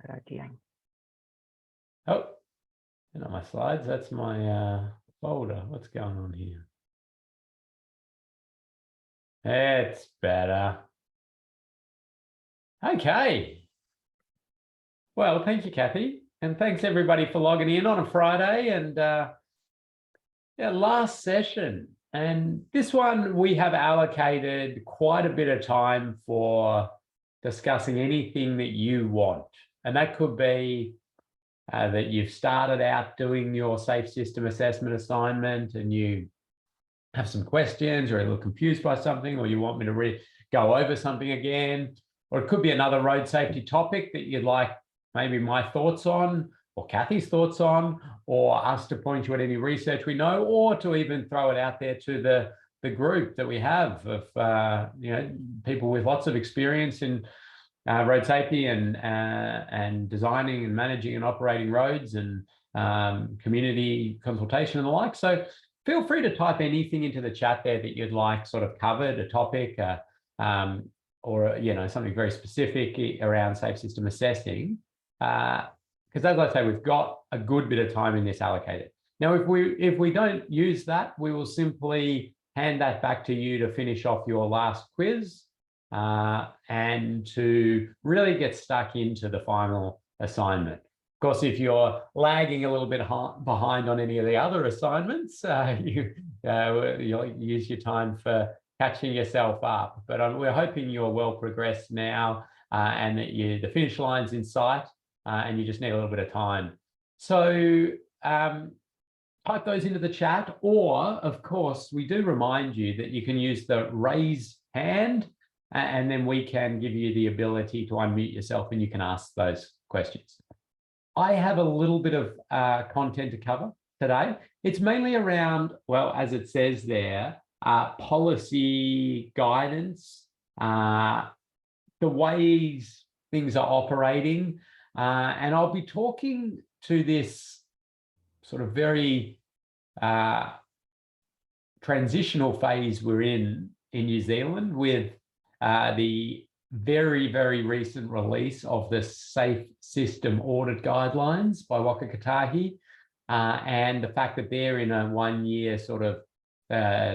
Good idea. Oh, not my slides. That's my folder. What's going on here? It's better. Okay. Well, thank you, Kathy. And thanks everybody for logging in on a Friday. And yeah, last session. And this one, we have allocated quite a bit of time for discussing anything that you want. And that could be that you've started out doing your safe system assessment assignment and you have some questions or a little confused by something, or you want me to go over something again, or it could be another road safety topic that you'd like maybe my thoughts on or Kathy's thoughts on, or us to point you at any research we know, or to even throw it out there to the group that we have of people with lots of experience in road safety and designing and managing and operating roads and community consultation and the like. So feel free to type anything into the chat there that you'd like sort of covered, a topic or something very specific around safe system assessing. Because as I say, we've got a good bit of time in this allocated. Now, if we don't use that, we will simply hand that back to you to finish off your last quiz and to really get stuck into the final assignment. Of course, if you're lagging a little bit behind on any of the other assignments, you'll use your time for catching yourself up. But we're hoping you're well progressed now and that the finish line's in sight and you just need a little bit of time. So type those into the chat, or of course, we do remind you that you can use the raise hand and then we can give you the ability to unmute yourself and you can ask those questions. I have a little bit of content to cover today. It's mainly around, well, as it says there, policy guidance, the ways things are operating. And I'll be talking to this sort of very transitional phase we're in New Zealand with the very, very recent release of the Safe System Audit Guidelines by Waka Kotahi, and the fact that they're in a 1-year sort of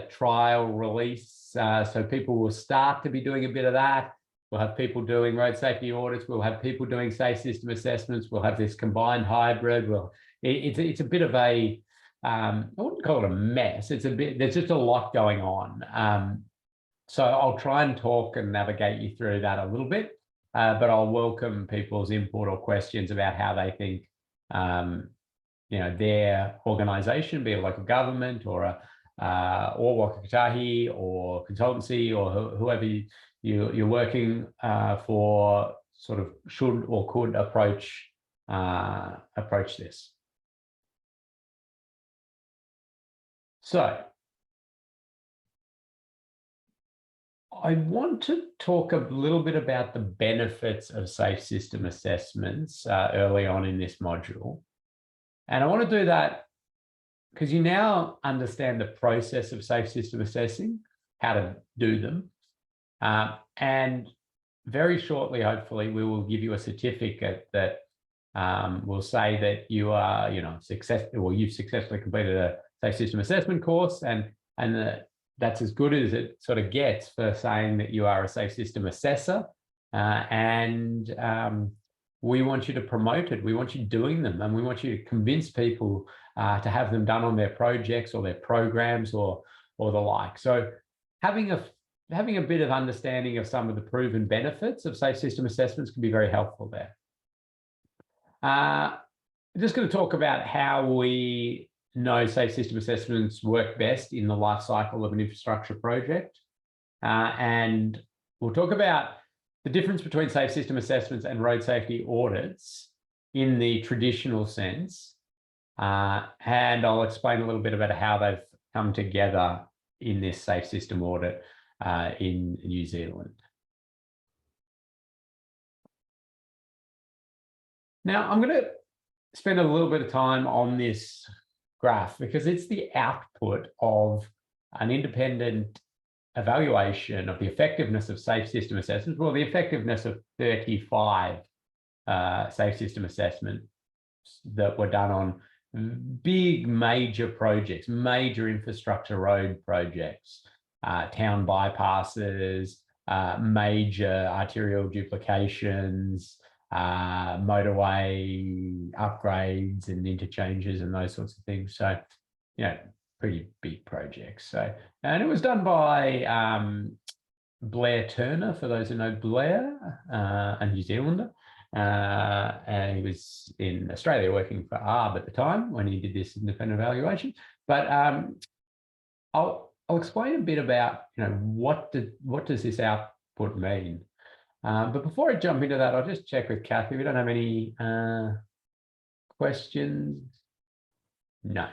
trial release. So people will start to be doing a bit of that. We'll have people doing road safety audits. We'll have people doing safe system assessments. We'll have this combined hybrid. It's a bit of a, I wouldn't call it a mess. There's just a lot going on. So I'll try and talk and navigate you through that a little bit, but I'll welcome people's input or questions about how they think, their organisation, be it a local government or Waka Kotahi or consultancy or whoever you're working for, sort of should or could approach this. So I want to talk a little bit about the benefits of safe system assessments early on in this module. And I want to do that because you now understand the process of safe system assessing, how to do them. And very shortly, hopefully, we will give you a certificate that will say that you are, you've successfully completed a safe system assessment course, and that's as good as it sort of gets for saying that you are a safe system assessor. And we want you to promote it. We want you doing them, and we want you to convince people to have them done on their projects or their programs or the like. So having a bit of understanding of some of the proven benefits of safe system assessments can be very helpful there. I'm just going to talk about how we know safe system assessments work best in the life cycle of an infrastructure project. And we'll talk about the difference between safe system assessments and road safety audits in the traditional sense. And I'll explain a little bit about how they've come together in this safe system audit in New Zealand. Now, I'm going to spend a little bit of time on this graph because it's the output of an independent evaluation of the effectiveness of safe system assessments, well, the effectiveness of 35 safe system assessments that were done on big major projects, major infrastructure road projects, town bypasses, major arterial duplications, motorway upgrades and interchanges and those sorts of things. So, pretty big projects. So, and it was done by Blair Turner, for those who know Blair, a New Zealander. And he was in Australia working for ARB at the time when he did this independent evaluation. But I'll explain a bit about what does this output mean. But before I jump into that, I'll just check with Kathy. We don't have any questions. No.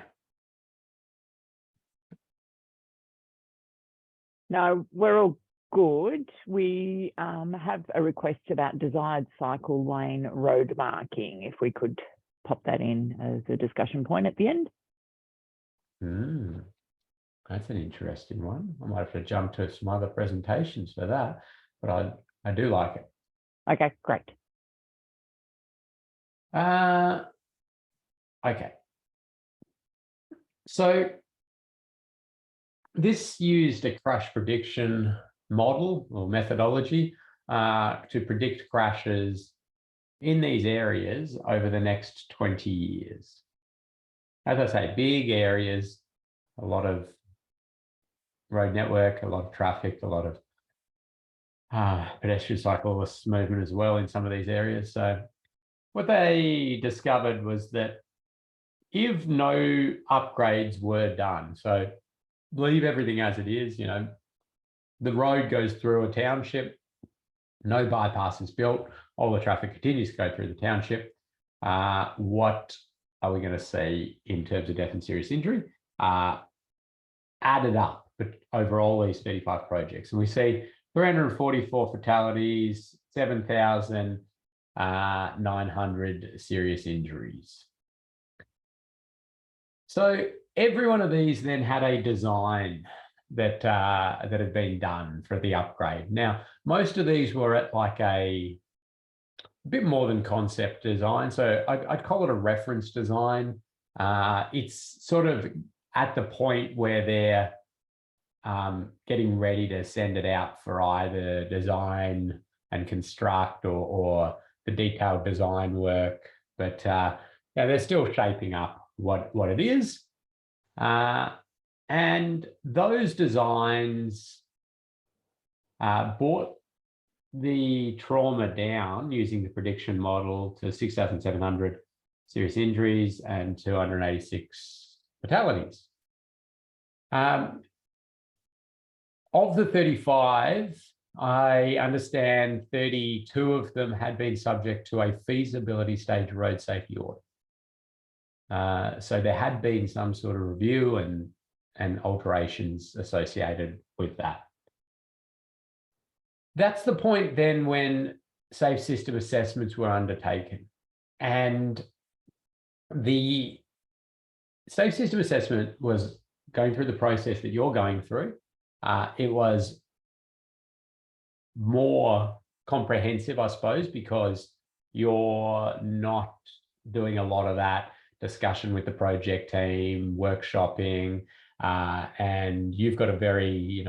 No, we're all good. We have a request about desired cycle lane road marking. If we could pop that in as a discussion point at the end. That's an interesting one. I might have to jump to some other presentations for that, but I do like it. Okay, great. Okay. So this used a crash prediction model or methodology to predict crashes in these areas over the next 20 years. As I say, big areas, a lot of road network, a lot of traffic, a lot of pedestrian cyclist movement as well in some of these areas. So what they discovered was that if no upgrades were done, so leave everything as it is, the road goes through a township, no bypass is built, all the traffic continues to go through the township. What are we going to see in terms of death and serious injury? Added up over all these 35 projects. And we see 344 fatalities, 7,900 serious injuries. So every one of these then had a design that had been done for the upgrade. Now, most of these were at like a bit more than concept design. So I'd call it a reference design. It's sort of at the point where they're getting ready to send it out for either design and construct or the detailed design work. But they're still shaping up what it is. And those designs brought the trauma down using the prediction model to 6,700 serious injuries and 286 fatalities. Of the 35, I understand 32 of them had been subject to a feasibility stage road safety audit. So there had been some sort of review and alterations associated with that. That's the point then when safe system assessments were undertaken. And the safe system assessment was going through the process that you're going through. It was more comprehensive, I suppose, because you're not doing a lot of that discussion with the project team, workshopping, and you've got a very,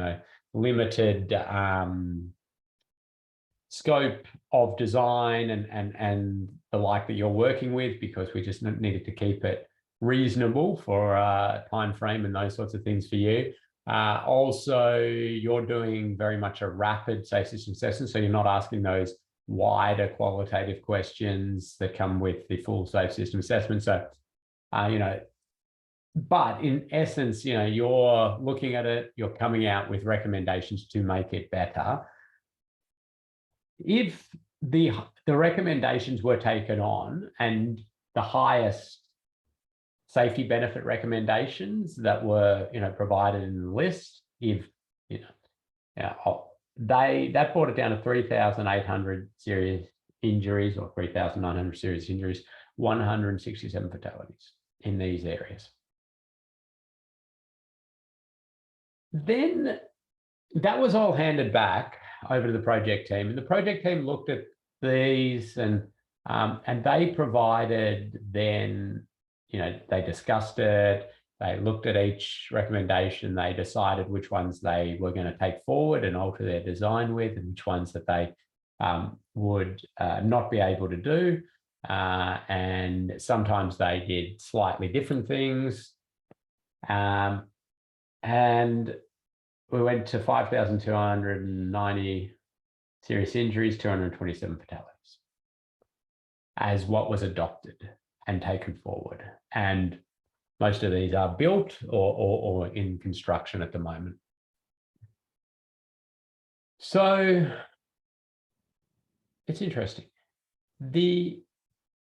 limited scope of design and the like that you're working with, because we just needed to keep it reasonable for time frame and those sorts of things for you. Also, you're doing very much a rapid safe system assessment, so you're not asking those wider qualitative questions that come with the full safe system assessment. So, but in essence, you're looking at it, you're coming out with recommendations to make it better. If the recommendations were taken on and the highest safety benefit recommendations that were, provided in the list, that brought it down to 3,800 serious injuries or 3,900 serious injuries, 167 fatalities in these areas. Then that was all handed back over to the project team, and the project team looked at these and And they provided then, they discussed it, they looked at each recommendation, they decided which ones they were going to take forward and alter their design with, and which ones that they would not be able to do. And sometimes they did slightly different things. And we went to 5,290 serious injuries, 227 fatalities as what was adopted and taken forward. And most of these are built or in construction at the moment. So it's interesting.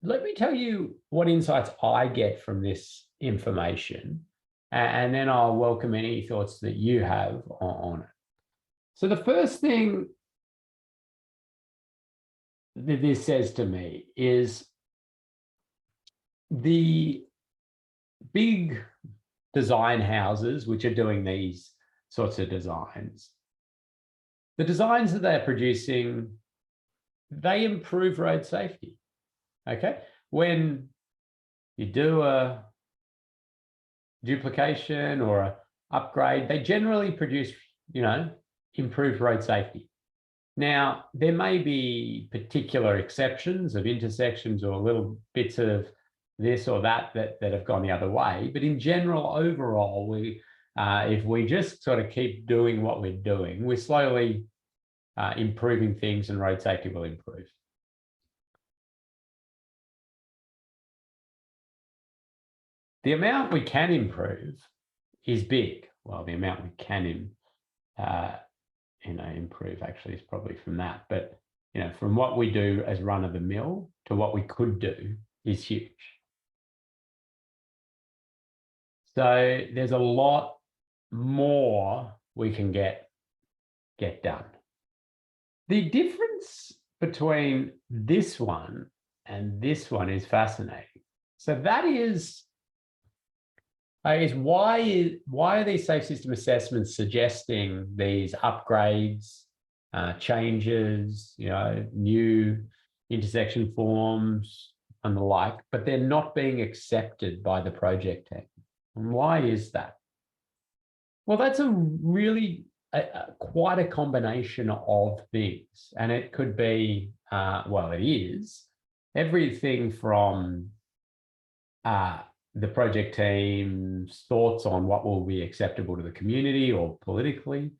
Let me tell you what insights I get from this information, and then I'll welcome any thoughts that you have on it. So the first thing that this says to me is the big design houses, which are doing these sorts of designs, the designs that they're producing, they improve road safety. Okay, when you do a duplication or an upgrade, they generally produce, improved road safety. Now, there may be particular exceptions of intersections or little bits of this or that have gone the other way, but in general, overall, if we just sort of keep doing what we're doing, we're slowly improving things, and road safety will improve. The amount we can improve is big. Well, the amount we can improve actually is probably from that, but from what we do as run of the mill to what we could do is huge. So there's a lot more we can get done. The difference between this one and this one is fascinating. So that is why are these safe system assessments suggesting these upgrades, changes, new intersection forms and the like, but they're not being accepted by the project team? And why is that? Well, that's a really quite a combination of things, and it could be, it is everything from the project team's thoughts on what will be acceptable to the community or politically.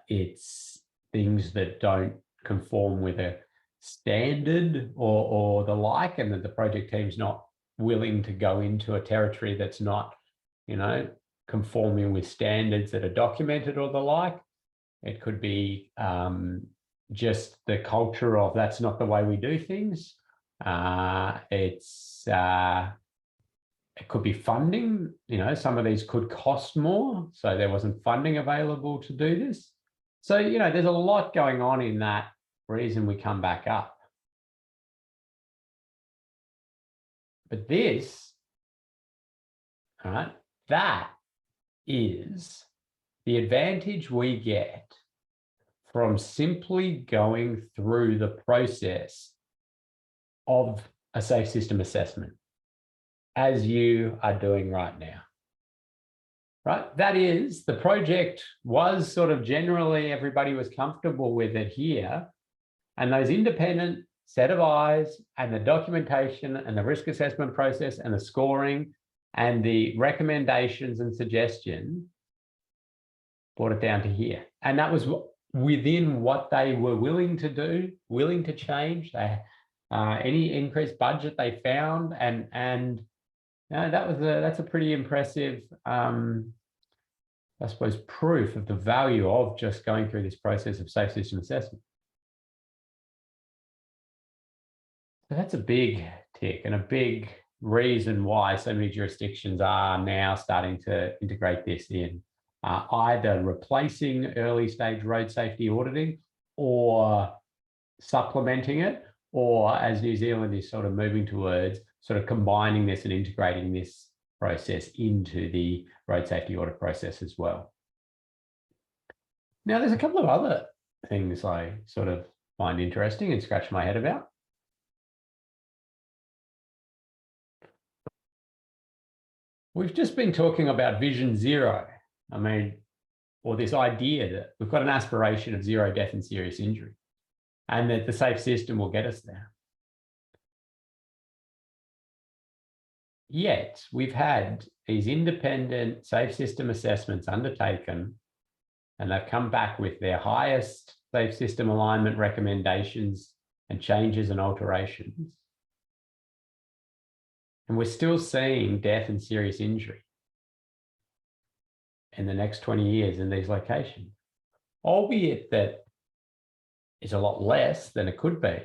It's things that don't conform with a standard or the like, and that the project team's not willing to go into a territory that's not, conforming with standards that are documented or the like. It could be just the culture of that's not the way we do things. It could be funding. Some of these could cost more, so there wasn't funding available to do this. So, there's a lot going on in that reason we come back up. But this, all right, that is the advantage we get from simply going through the process of a safe system assessment, as you are doing right now, right? That is, the project was sort of generally, everybody was comfortable with it here, and those independent set of eyes and the documentation and the risk assessment process and the scoring and the recommendations and suggestions brought it down to here. And that was within what they were willing to do, willing to change. They any increased budget they found, and that's a pretty impressive, I suppose, proof of the value of just going through this process of safe system assessment. So that's a big tick and a big reason why so many jurisdictions are now starting to integrate this in, either replacing early stage road safety auditing or supplementing it, or as New Zealand is sort of moving towards sort of combining this and integrating this process into the road safety audit process as well. Now, there's a couple of other things I sort of find interesting and scratch my head about. we've just been talking about vision zero. I mean, or this idea that we've got an aspiration of zero death and serious injury, and that the safe system will get us there. Yet we've had these independent safe system assessments undertaken, and they've come back with their highest safe system alignment recommendations and changes and alterations. And we're still seeing death and serious injury in the next 20 years in these locations, albeit that it's a lot less than it could be.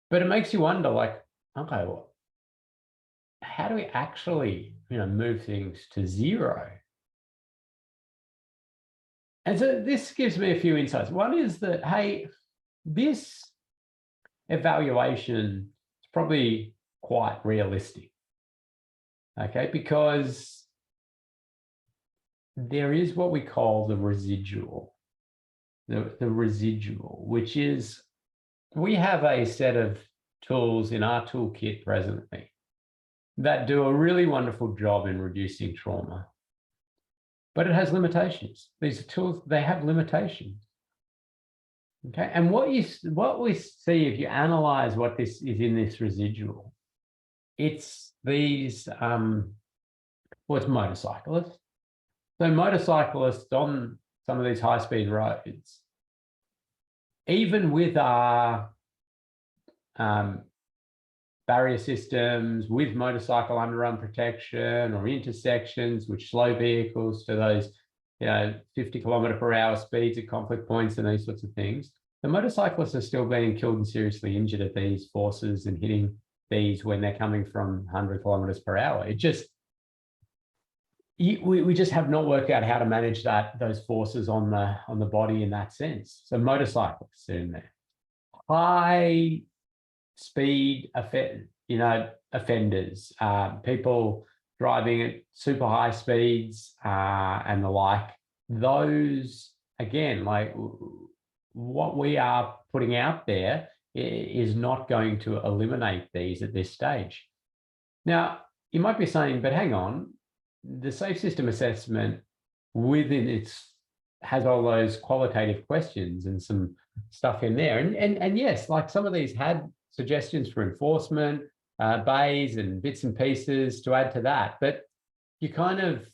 But it makes you wonder, like, okay, well, how do we actually, move things to zero? And so this gives me a few insights. One is that, hey, this evaluation is probably quite realistic, okay? Because there is what we call the residual, the residual, which is, we have a set of tools in our toolkit presently that do a really wonderful job in reducing trauma, but it has limitations. These tools, they have limitations. Okay, and what we see if you analyze what this is in this residual, it's these it's motorcyclists. So motorcyclists on some of these high-speed roads, even with our barrier systems, with motorcycle underrun protection or intersections which slow vehicles to those 50km/h speeds at conflict points and these sorts of things, the motorcyclists are still being killed and seriously injured at these forces and hitting these when they're coming from 100km/h. It just, we just have not worked out how to manage those forces on the body in that sense. So motorcyclists are in there. High speed offenders, people driving at super high speeds and the like. Those, again, like what we are putting out there is not going to eliminate these at this stage. Now, you might be saying, but hang on, the safe system assessment within its has all those qualitative questions and some stuff in there. And yes, like some of these had suggestions for enforcement, bays and bits and pieces to add to that. But you kind of,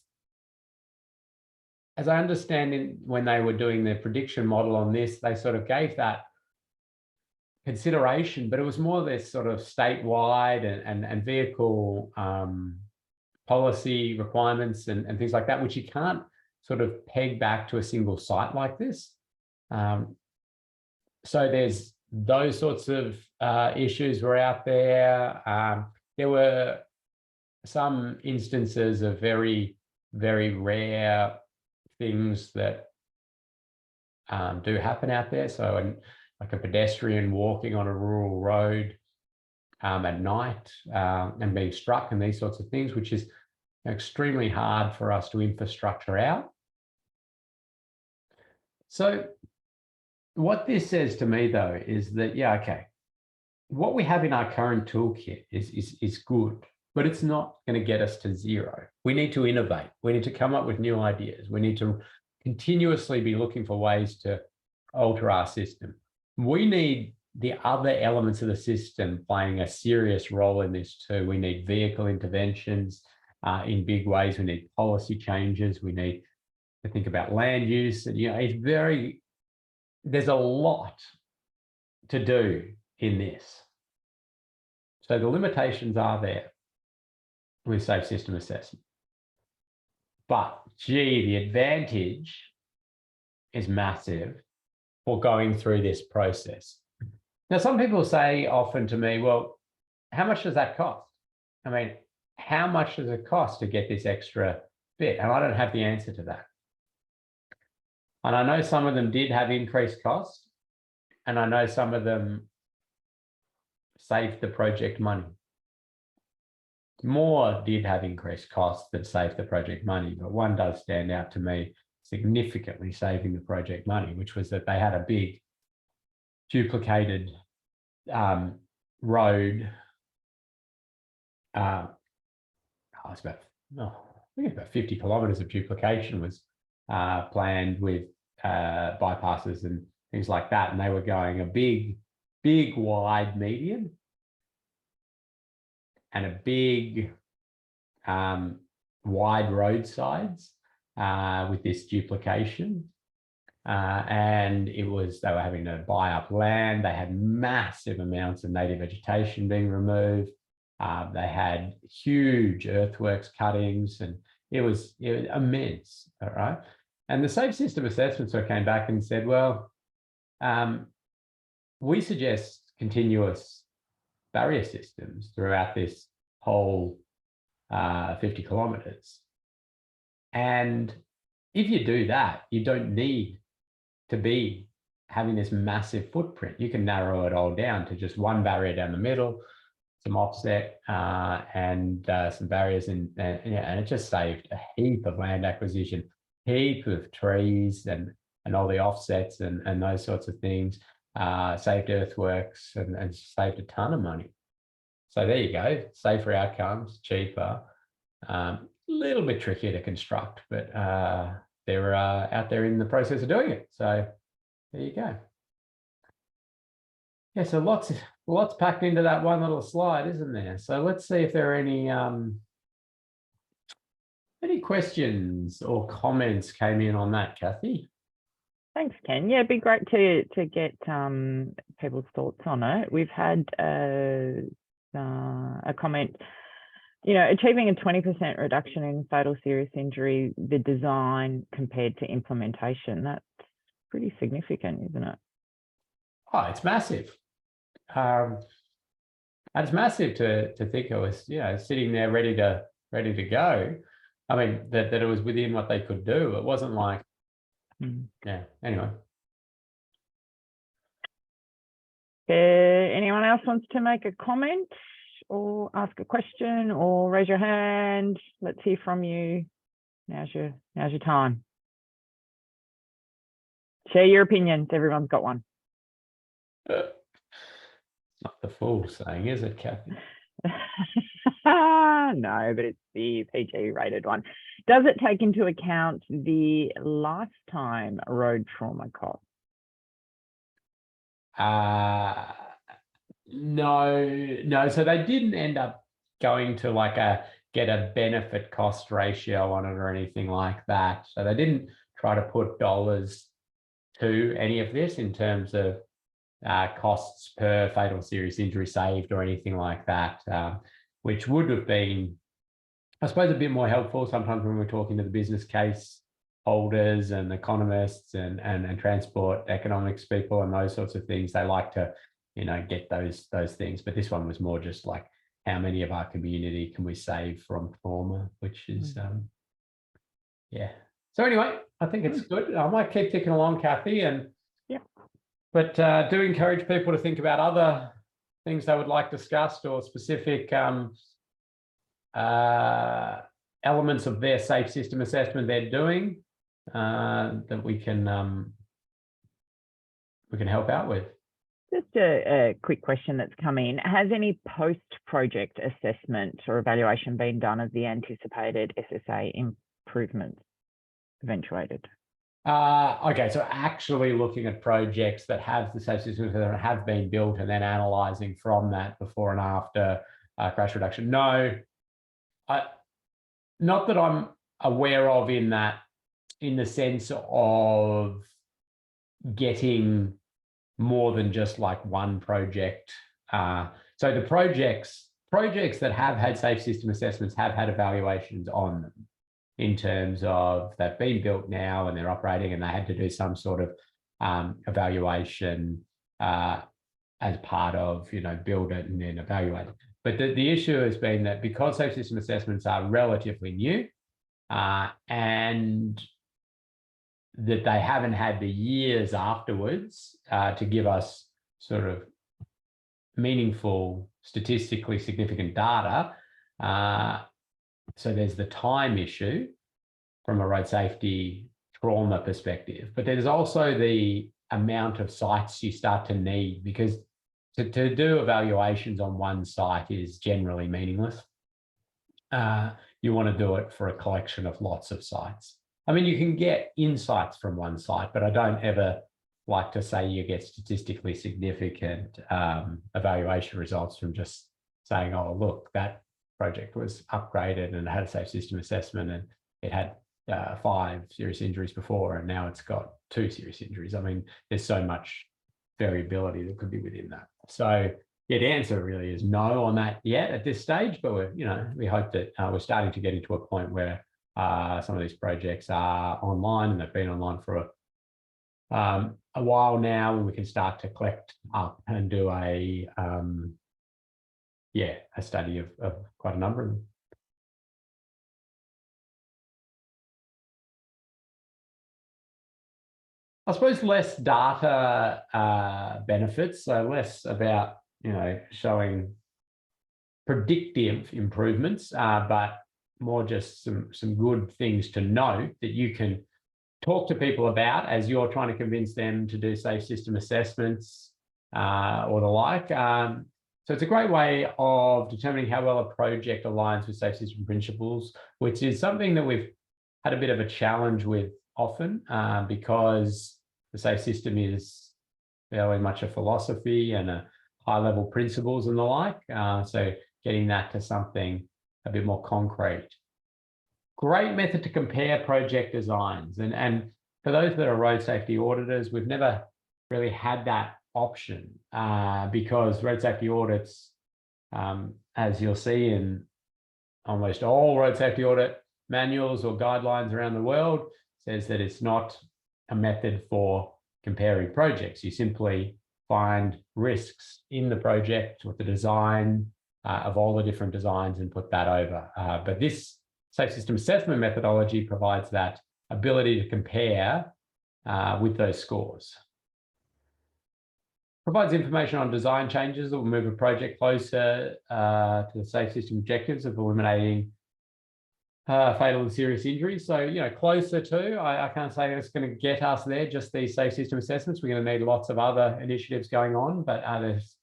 as I understand when they were doing their prediction model on this, they sort of gave that consideration, but it was more this sort of statewide and vehicle policy requirements and things like that, which you can't sort of peg back to a single site like this. So there's those sorts of issues were out there. There were some instances of very, very rare things that do happen out there. So like a pedestrian walking on a rural road at night and being struck and these sorts of things, which is extremely hard for us to infrastructure out. So what this says to me, though, is that, yeah, okay, what we have in our current toolkit is good, but it's not going to get us to zero. We need to innovate. We need to come up with new ideas. We need to continuously be looking for ways to alter our system. We need the other elements of the system playing a serious role in this too. We need vehicle interventions in big ways. We need policy changes. We need to think about land use. And, there's a lot to do in this. So the limitations are there with safe system assessment. But gee, the advantage is massive for going through this process. Now, some people say often to me, well, how much does that cost? I mean, how much does it cost to get this extra bit? And I don't have the answer to that. And I know some of them did have increased costs, and I know some of them saved the project money. More did have increased costs that saved the project money, but one does stand out to me significantly saving the project money, which was that they had a big duplicated road, it's about, I think it's about 50 kilometres of duplication was planned with bypasses and things like that. And they were going a big, wide median and a big, wide roadsides with this duplication. And they were having to buy up land. They had massive amounts of native vegetation being removed. They had huge earthworks cuttings, and it was immense. All right. And the Safe System Assessment so came back and said, well, we suggest continuous barrier systems throughout this whole 50 kilometres. And if you do that, you don't need to be having this massive footprint. You can narrow it all down to just one barrier down the middle, some offset, and some barriers, and it just saved a heap of land acquisition, heap of trees, and all the offsets and those sorts of things. Saved earthworks and saved a ton of money. So there you go, safer outcomes, cheaper, little bit trickier to construct, but they're out there in the process of doing it. So there you go. Yeah, so lots packed into that one little slide, isn't there? So let's see if there are any questions or comments came in on that, Kathy. Thanks, Ken. Yeah, it'd be great to get people's thoughts on it. We've had a comment, achieving a 20% reduction in fatal serious injury, the design compared to implementation, that's pretty significant, isn't it? Oh, it's massive. And it's massive to think it was, sitting there ready to go. I mean, that it was within what they could do. It wasn't like, yeah, anyway. Anyone else wants to make a comment or ask a question or raise your hand? Let's hear from you. Now's your time. Share your opinions. Everyone's got one. Not the full saying, is it, Kathy? No, but it's the PG rated one. Does it take into account the lifetime road trauma cost? No. So they didn't end up going to get a benefit cost ratio on it or anything like that. So they didn't try to put dollars to any of this in terms of costs per fatal serious injury saved or anything like that, which would have been, I suppose, a bit more helpful sometimes when we're talking to the business case holders and economists and transport economics people and those sorts of things. They like to, get those things. But this one was more just like, how many of our community can we save from trauma, which is, yeah. So anyway, I think it's good. I might keep ticking along, Kathy, and yeah. But do encourage people to think about other things they would like discussed or specific elements of their safe system assessment they're doing that we can help out with. Just a quick question that's come in. Has any post-project assessment or evaluation been done of the anticipated SSA improvements eventuated? Okay, so actually looking at projects that have the safe systems that have been built and then analysing from that before and after crash reduction. No, not that I'm aware of in the sense of getting more than just like one project. So the projects that have had safe system assessments have had evaluations on them, in terms of they've been built now and they're operating and they had to do some sort of evaluation as part of, build it and then evaluate it. But the issue has been that because safe system assessments are relatively new and that they haven't had the years afterwards to give us sort of meaningful, statistically significant data. So there's the time issue from a road safety trauma perspective, but there's also the amount of sites you start to need, because to do evaluations on one site is generally meaningless. you want to do it for a collection of lots of sites. I mean, you can get insights from one site, but I don't ever like to say you get statistically significant evaluation results from just saying, oh, look, that project was upgraded and it had a safe system assessment and it had 5 serious injuries before and now it's got 2 serious injuries. I mean, there's so much variability that could be within that. So yeah, the answer really is no on that yet at this stage, but we hope that we're starting to get into a point where some of these projects are online and they've been online for a while now, and we can start to collect up and do a study of quite a number of them. I suppose less data benefits, so less about showing predictive improvements, but more just some good things to note that you can talk to people about as you're trying to convince them to do safe system assessments or the like. So it's a great way of determining how well a project aligns with safe system principles, which is something that we've had a bit of a challenge with often because the safe system is very much a philosophy and a high-level principles and the like. So getting that to something a bit more concrete. Great method to compare project designs. And for those that are road safety auditors, we've never really had that option because road safety audits, as you'll see in almost all road safety audit manuals or guidelines around the world, says that it's not a method for comparing projects. You simply find risks in the project with the design of all the different designs and put that over. But this safe system assessment methodology provides that ability to compare with those scores. Provides information on design changes that will move a project closer to the safe system objectives of eliminating fatal and serious injuries. So, closer to, I can't say it's going to get us there, just these safe system assessments. We're going to need lots of other initiatives going on, but others,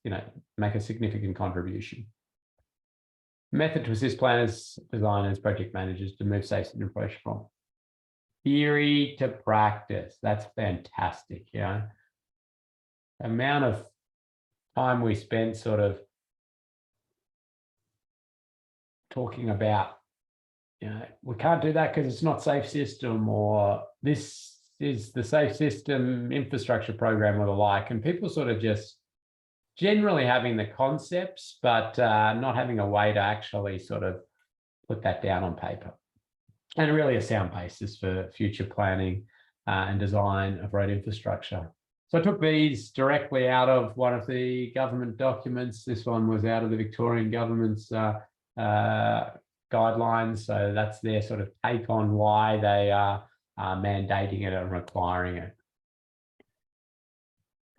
make a significant contribution. Method to assist planners, designers, project managers to move safe system approach from theory to practice. That's fantastic, Amount of time we spent sort of talking about, we can't do that because it's not safe system, or this is the safe system infrastructure program or the like, and people sort of just generally having the concepts, but not having a way to actually sort of put that down on paper. And really a sound basis for future planning and design of road infrastructure. So I took these directly out of one of the government documents. This one was out of the Victorian government's guidelines. So that's their sort of take on why they are mandating it and requiring it.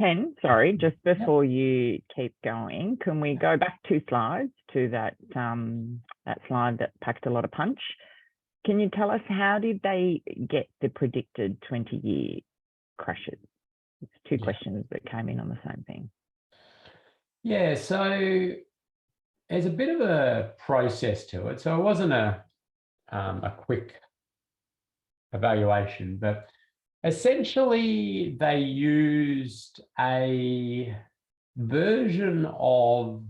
Ken, sorry, just before you keep going, can we go back 2 slides to that that slide that packed a lot of punch? Can you tell us how did they get the predicted 20-year crashes? It's 2 questions that came in on the same thing. Yeah, so there's a bit of a process to it. So it wasn't a quick evaluation, but essentially they used a version of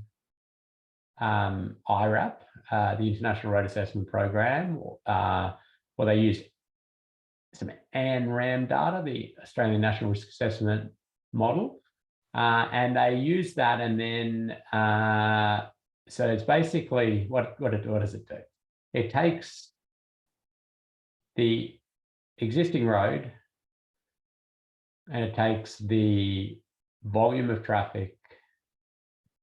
IRAP, the International Road Assessment Program, where they used some ANRAM data, the Australian National Risk Assessment Model, and they used that, and then so it's basically what does it do? It takes the existing road and it takes the volume of traffic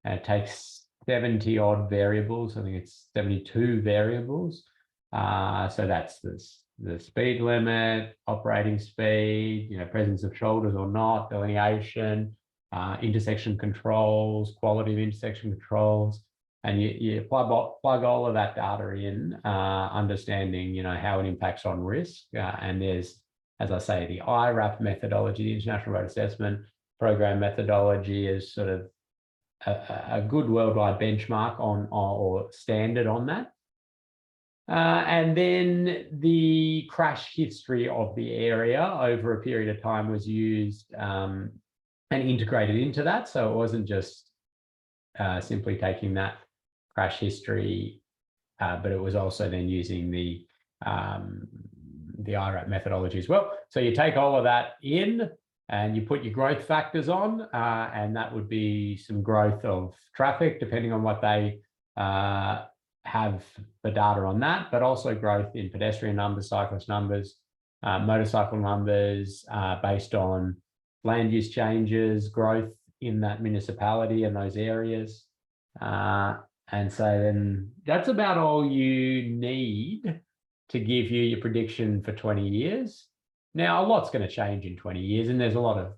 and it takes 70 odd variables. I think it's 72 variables. So that's the speed limit, operating speed, presence of shoulders or not, delineation, intersection controls, quality of intersection controls, and you plug all of that data in, understanding how it impacts on risk. And there's, as I say, the IRAP methodology, the International Road Assessment Program methodology, is sort of a good worldwide benchmark on or standard on that. And then the crash history of the area over a period of time was used and integrated into that. So it wasn't just simply taking that crash history, but it was also then using the IRAP methodology as well. So you take all of that in and you put your growth factors on, and that would be some growth of traffic, depending on what they have the data on that, but also growth in pedestrian numbers, cyclist numbers, motorcycle numbers, based on land use changes, growth in that municipality and those areas. And so then that's about all you need to give you your prediction for 20 years. Now, a lot's going to change in 20 years, and there's a lot of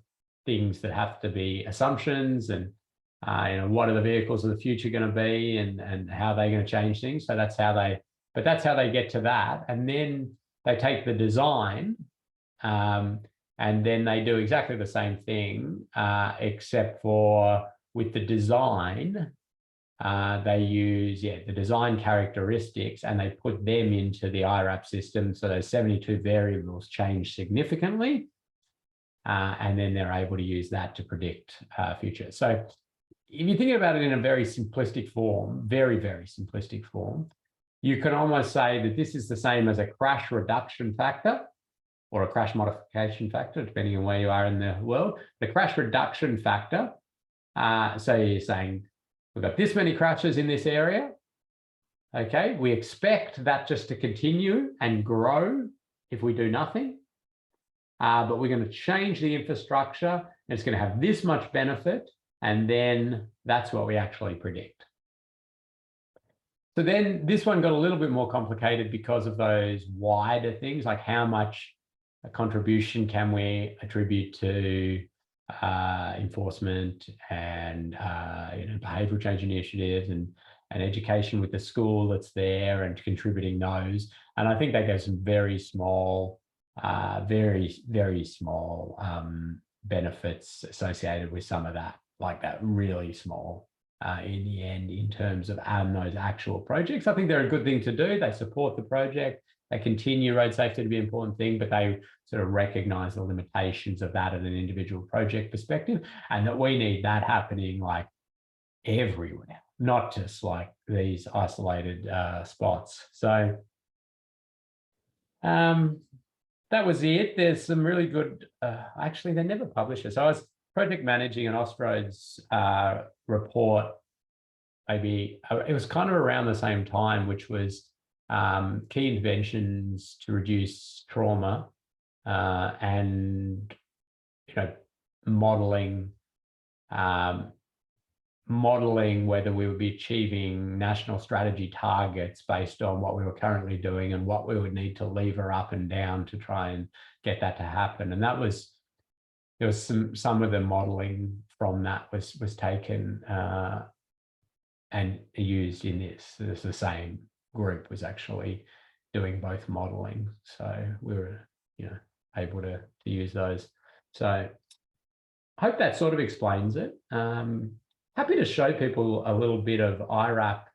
things that have to be assumptions, and you know, what are the vehicles of the future going to be, and how they're going to change things. So that's how they get to that. And then they take the design, and then they do exactly the same thing, except for with the design, they use the design characteristics, and they put them into the IRAP system. So those 72 variables change significantly, and then they're able to use that to predict future. So if you think about it in a very simplistic form, very, very simplistic form, you can almost say that this is the same as a crash reduction factor or a crash modification factor, depending on where you are in the world. The crash reduction factor, so you're saying, we've got this many crashes in this area. Okay, we expect that just to continue and grow if we do nothing. But we're going to change the infrastructure, and it's going to have this much benefit, and then that's what we actually predict. So then this one got a little bit more complicated because of those wider things, like how much a contribution can we attribute to enforcement and you know, behavioural change initiatives and education with the school that's there and contributing those. And I think they go some very small, very, very small benefits associated with some of that, like that really small in the end in terms of those actual projects. I think they're a good thing to do. They support the project. They continue road safety to be an important thing, but they sort of recognise the limitations of that at an individual project perspective, and that we need that happening like everywhere, not just like these isolated spots. So that was it. There's some really good, actually, they never published it. So I was project managing an Austroads report, maybe it was kind of around the same time, which was key interventions to reduce trauma, and you know, modeling whether we would be achieving national strategy targets based on what we were currently doing and what we would need to lever up and down to try and get that to happen. And that was, there was some of the modeling from that was taken and used in this. It's the same group was actually doing both modeling, so we were, you know, able to use those. So I hope that sort of explains it. Happy to show people a little bit of IRAP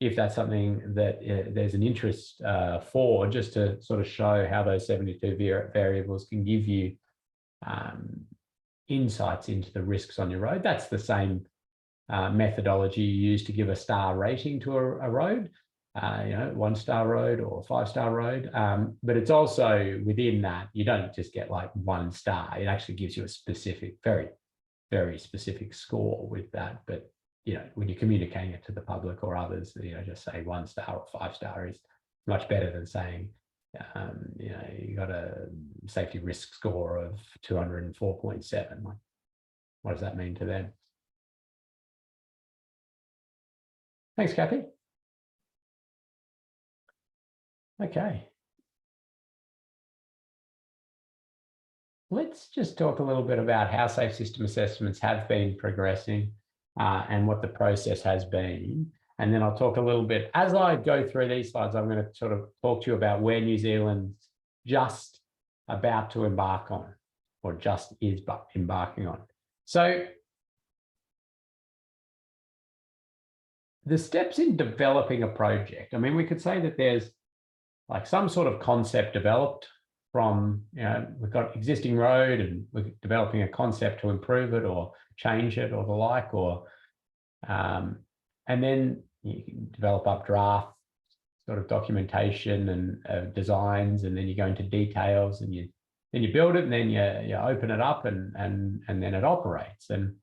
if that's something that there's an interest for, just to sort of show how those 72 variables can give you insights into the risks on your road. That's the same methodology you use to give a star rating to a road, you know, 1-star road or 5-star road. But it's also within that, you don't just get like 1 star. It actually gives you a specific, very, very specific score with that. But, you know, when you're communicating it to the public or others, you know, just say 1-star or 5-star is much better than saying, you know, you got a safety risk score of 204.7. Like, what does that mean to them? Thanks, Kathy. Okay. Let's just talk a little bit about how safe system assessments have been progressing and what the process has been. And then I'll talk a little bit, as I go through these slides, I'm going to sort of talk to you about where New Zealand's just about to embark on, or just is embarking on. So the steps in developing a project, I mean, we could say that there's like some sort of concept developed from, we've got existing road and we're developing a concept to improve it or change it or the like, or, and then you can develop up draft sort of documentation and designs, and then you go into details and then you build it, and then you open it up and then it operates. And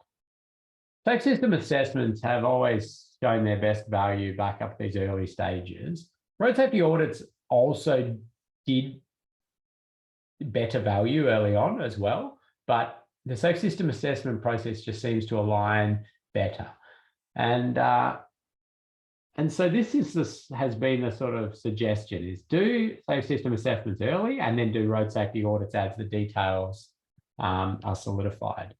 safe system assessments have always shown their best value back up these early stages. Road safety audits also did better value early on as well, but the safe system assessment process just seems to align better. And so this has been the sort of suggestion, is do safe system assessments early and then do road safety audits as the details are solidified.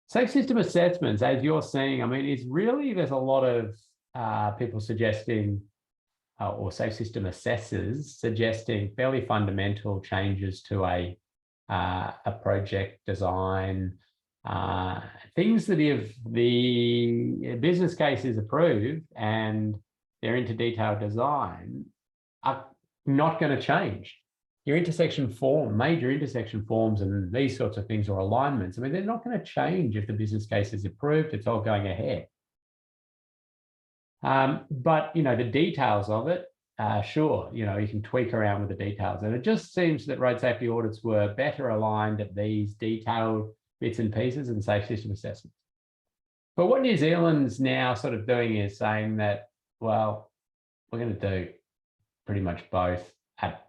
Safe system assessments, as you're seeing, I mean, there's a lot of people suggesting, or safe system assessors suggesting fairly fundamental changes to a project design, things that if the business case is approved and they're into detailed design are not going to change. Your major intersection forms and these sorts of things, or alignments, I mean, they're not going to change if the business case is approved. It's all going ahead. But, the details of it, sure, you can tweak around with the details. And it just seems that road safety audits were better aligned at these detailed bits and pieces and safe system assessments. But what New Zealand's now sort of doing is saying that, well, we're going to do pretty much both at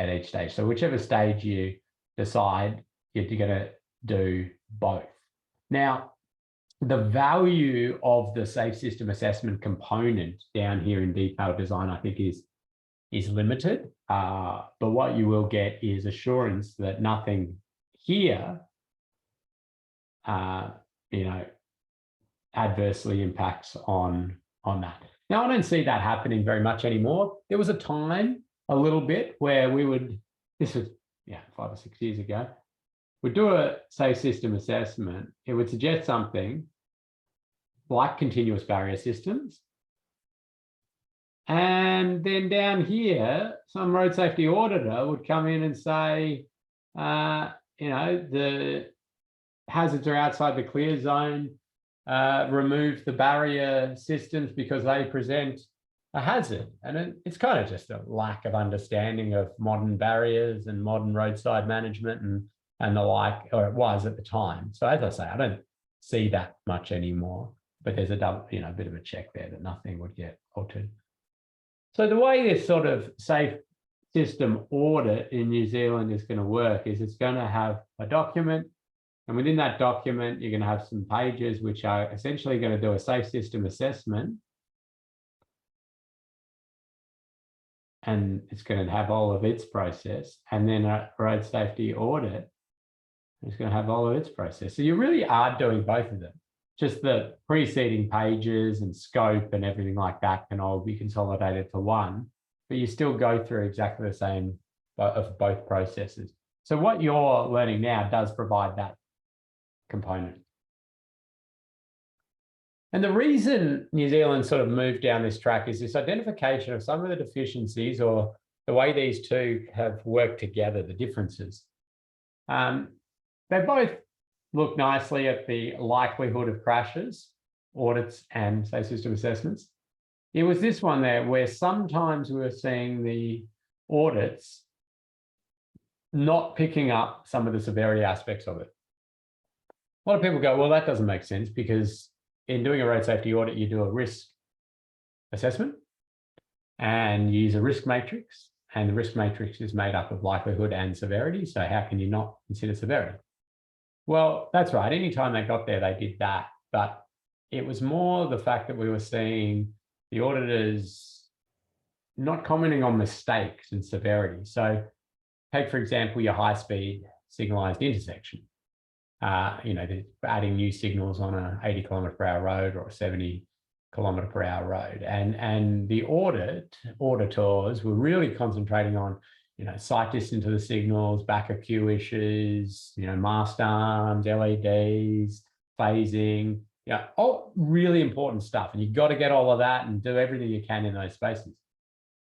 each stage. So whichever stage you decide, you're going to do both. Now, the value of the safe system assessment component down here in detailed design, I think, is limited. But what you will get is assurance that nothing here, adversely impacts on that. Now, I don't see that happening very much anymore. There was a time, a little bit, where this was 5 or 6 years ago, we'd do a safe system assessment. It would suggest something like continuous barrier systems. And then down here, some road safety auditor would come in and say, the hazards are outside the clear zone, remove the barrier systems because they present a hazard. And it's kind of just a lack of understanding of modern barriers and modern roadside management and the like, or it was at the time. So as I say, I don't see that much anymore, but there's a bit of a check there that nothing would get altered. So the way this sort of safe system audit in New Zealand is going to work is it's going to have a document, and within that document, you're going to have some pages which are essentially going to do a safe system assessment. And it's going to have all of its process, and then a road safety audit is going to have all of its process. So you really are doing both of them. Just the preceding pages and scope and everything like that can all be consolidated to one, but you still go through exactly the same of both processes. So what you're learning now does provide that component. And the reason New Zealand sort of moved down this track is this identification of some of the deficiencies, or the way these two have worked together, the differences. They both look nicely at the likelihood of crashes, audits, and safe system assessments. It was this one there where sometimes we were seeing the audits not picking up some of the severity aspects of it. A lot of people go, well, that doesn't make sense, because in doing a road safety audit, you do a risk assessment and you use a risk matrix, and the risk matrix is made up of likelihood and severity. So how can you not consider severity? Well, that's right. Anytime they got there, they did that. But it was more the fact that we were seeing the auditors not commenting on mistakes and severity. So take, for example, your high-speed signalized intersection. They're adding new signals on a 80 km/h road or a 70 km/h road. And the auditors were really concentrating on, sight distance to the signals, back of queue issues, mast arms, LEDs, phasing, Yeah, all really important stuff. And you've got to get all of that and do everything you can in those spaces.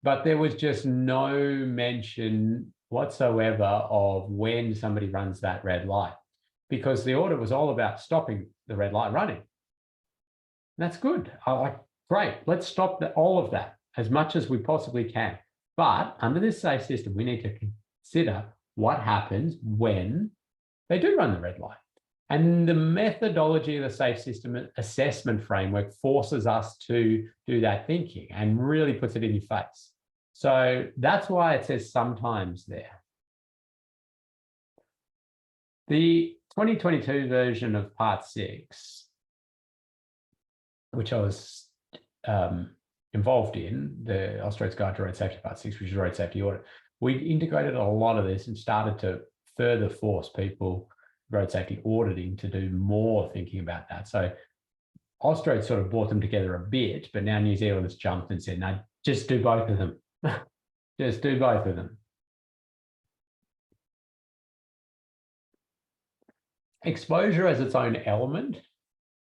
But there was just no mention whatsoever of when somebody runs that red light, because the audit was all about stopping the red light running. And that's good. Great, let's stop all of that as much as we possibly can. But under this safe system, we need to consider what happens when they do run the red light. And the methodology of the safe system assessment framework forces us to do that thinking and really puts it in your face. So that's why it says sometimes there. The 2022 version of Part 6, which I was involved in, the Australia's Guide to Road Safety Part 6, which is Road Safety Audit, we integrated a lot of this and started to further force people, road safety auditing, to do more thinking about that. So Australia sort of brought them together a bit, but now New Zealand has jumped and said, no, just do both of them. Just do both of them. Exposure as its own element.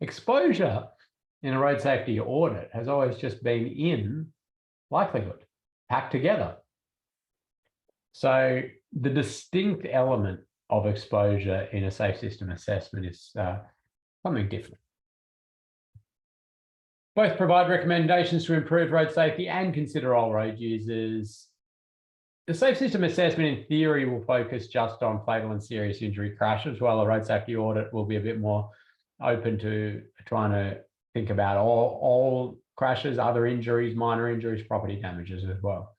Exposure in a road safety audit has always just been in likelihood, packed together. So the distinct element of exposure in a safe system assessment is something different. Both provide recommendations to improve road safety and consider all road users. The safe system assessment in theory will focus just on fatal and serious injury crashes, while a road safety audit will be a bit more open to trying to think about all crashes, other injuries, minor injuries, property damages as well.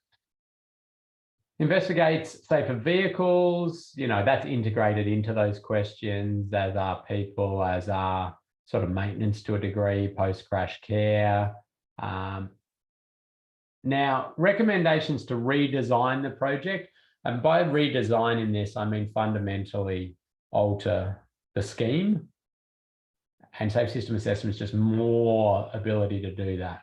Investigates safer vehicles, that's integrated into those questions, as are people, as are sort of maintenance to a degree, post-crash care. Now, recommendations to redesign the project, and by redesigning this, I mean fundamentally alter the scheme, and safe system assessment is just more ability to do that.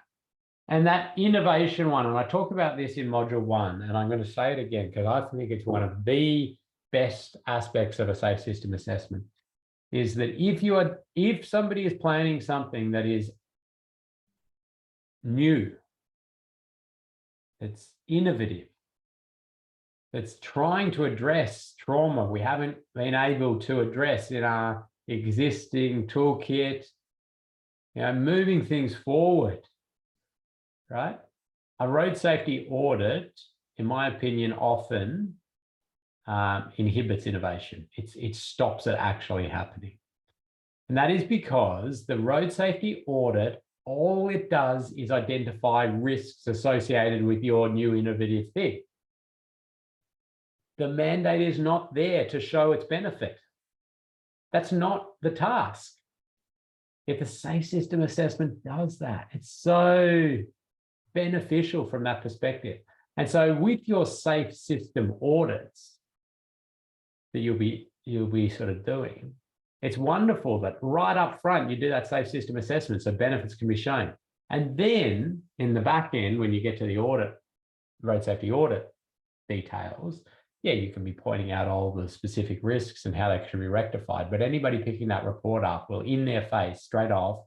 And that innovation one, and I talk about this in module 1, and I'm going to say it again because I think it's one of the best aspects of a safe system assessment, is that if somebody is planning something that is new, that's innovative, that's trying to address trauma we haven't been able to address in our existing toolkit, moving things forward, right? A road safety audit, in my opinion, often inhibits innovation. It stops it actually happening. And that is because the road safety audit, all it does is identify risks associated with your new innovative thing. The mandate is not there to show its benefit. That's not the task. If a safe system assessment does that, it's so beneficial from that perspective. And so with your safe system audits that you'll be sort of doing, it's wonderful that right up front you do that safe system assessment so benefits can be shown. And then in the back end, when you get to the audit, road safety audit details, you can be pointing out all the specific risks and how they can be rectified. But anybody picking that report up will, in their face, straight off,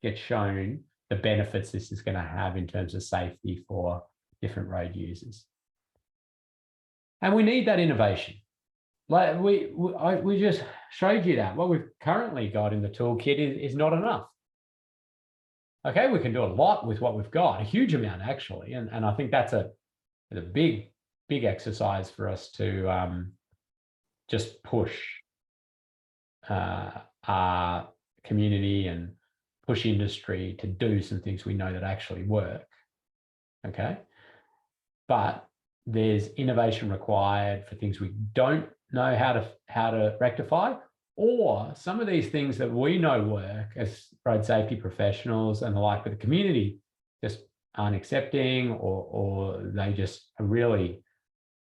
get shown the benefits this is going to have in terms of safety for different road users. And we need that innovation. Like we just showed you that what we've currently got in the toolkit is not enough. Okay, we can do a lot with what we've got, a huge amount actually, and I think that's a big exercise for us to just push our community and push industry to do some things we know that actually work. Okay, but there's innovation required for things we don't know how to rectify, or some of these things that we know work as road safety professionals and the like, but the community just aren't accepting, or they just are really